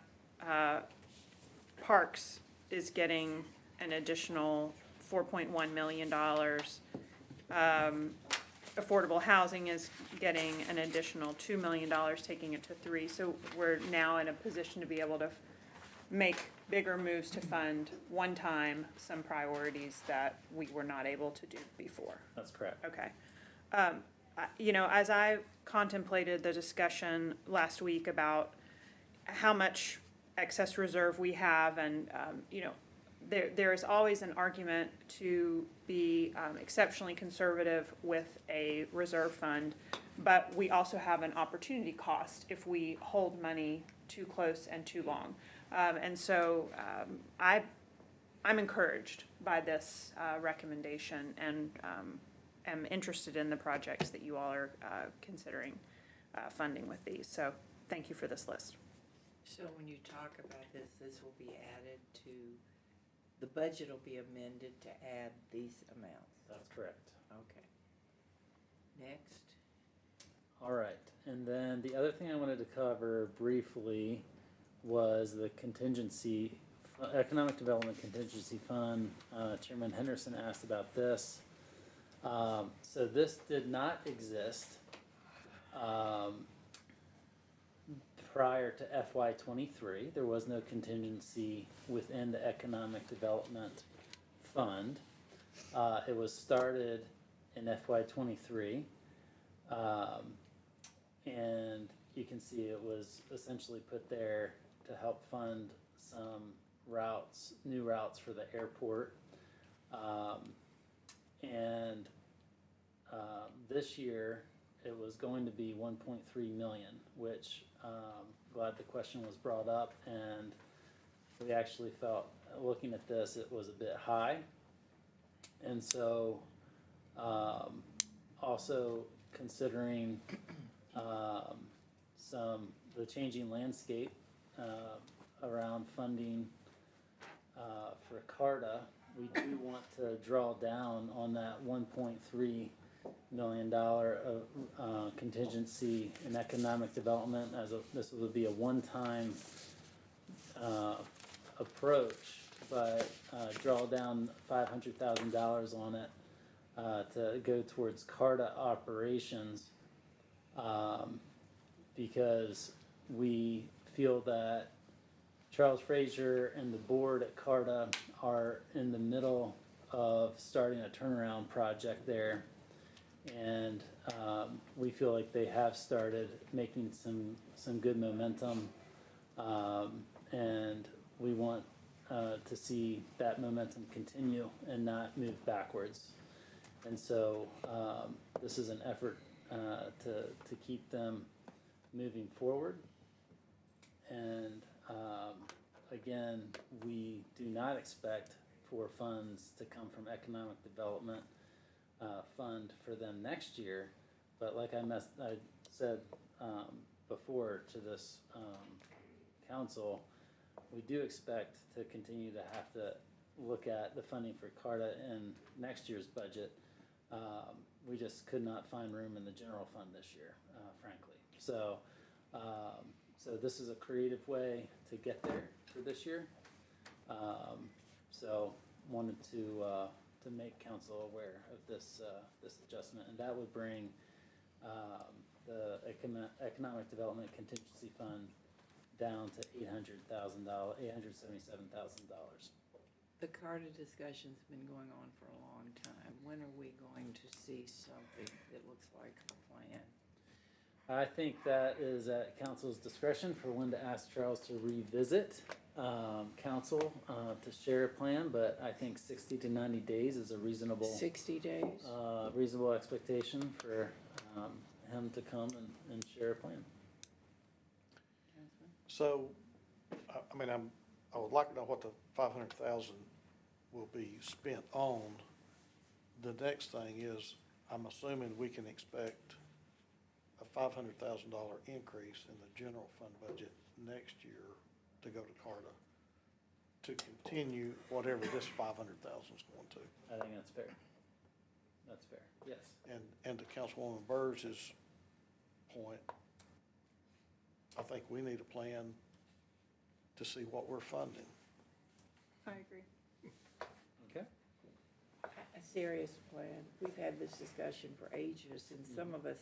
Parks is getting an additional $4.1 million. Affordable housing is getting an additional $2 million, taking it to $3 million. So we're now in a position to be able to make bigger moves to fund one time some priorities that we were not able to do before. That's correct. Okay. You know, as I contemplated the discussion last week about how much excess reserve we have, and, you know, there is always an argument to be exceptionally conservative with a reserve fund, but we also have an opportunity cost if we hold money too close and too long. And so I'm encouraged by this recommendation, and am interested in the projects that you all are considering funding with these. So thank you for this list. So when you talk about this, this will be added to, the budget will be amended to add these amounts. That's correct. Okay. Next. All right. And then the other thing I wanted to cover briefly was the contingency, Economic Development Contingency Fund. Chairman Henderson asked about this. So this did not exist prior to FY23. There was no contingency within the Economic Development Fund. It was started in FY23. And you can see it was essentially put there to help fund some routes, new routes for the airport. This year it was going to be 1.3 million, which glad the question was brought up, and we actually felt, looking at this, it was a bit high. And so also considering the changing landscape around funding, for CARTA. We do want to draw down on that $1.3 million of, contingency in economic development this would be a one-time, approach, but, draw down $500,000 on it, to go towards CARTA operations, because we feel that Charles Frazier and the board at CARTA are in the middle of starting a turnaround project there. And we feel like they have started making some good momentum. And we want to see that momentum continue and not move backwards. And so this is an effort to keep them moving forward. And again, we do not expect for funds to come from economic development fund for them next year. But like I said before to this council, we do expect to continue to have to look at the funding for CARTA in next year's budget. We just could not find room in the general fund this year, frankly. So this is a creative way to get there for this year. So wanted to make council aware of this adjustment, and that would bring the economic development contingency fund down to $877,000. The CARTA discussion's been going on for a long time. When are we going to see something that looks like a plan? I think that is at council's discretion for when to ask Charles to revisit council to share a plan, but I think 60 to 90 days is a reasonable 60 days? Reasonable expectation for him to come and share a plan. So, I mean, I would like to know what the 500,000 will be spent on. The next thing is, I'm assuming we can expect a $500,000 increase in the general fund budget next year to go to CARTA to continue whatever this 500,000 is going to. I think that's fair. That's fair, yes. And to Councilwoman Burrs's point, I think we need a plan to see what we're funding. I agree. Okay. A serious plan. We've had this discussion for ages, and some of us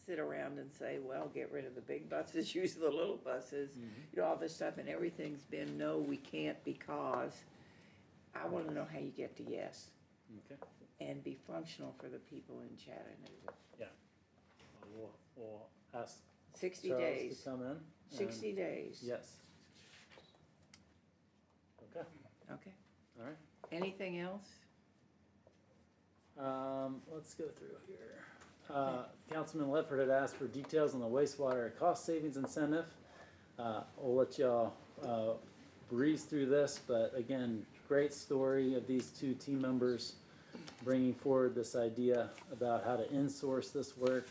sit around and say, well, get rid of the big buses, use the little buses, you know, all this stuff, and everything's been, no, we can't because. I want to know how you get to yes. Okay. And be functional for the people in Chattanooga. Yeah. We'll ask 60 Charles days. to come in. 60 and- days. Yes. Okay. Okay. All right. Anything else? Let's go through here. Councilman Ledford had asked for details on the wastewater cost savings incentive. We'll let y'all breeze through this, but again, great story of these two team members bringing forward this idea about how to insource this work.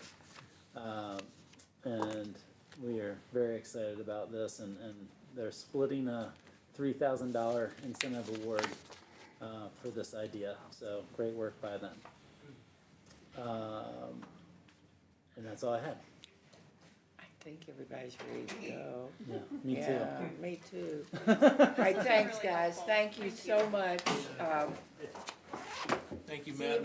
And we are very excited about this, and they're splitting a $3,000 incentive award for this idea. So great work by them. And that's all I had. I think everybody's ready to go. Yeah, me too. Yeah, me too. All right, thanks, guys. Thank you so much. Thank you, See you Madam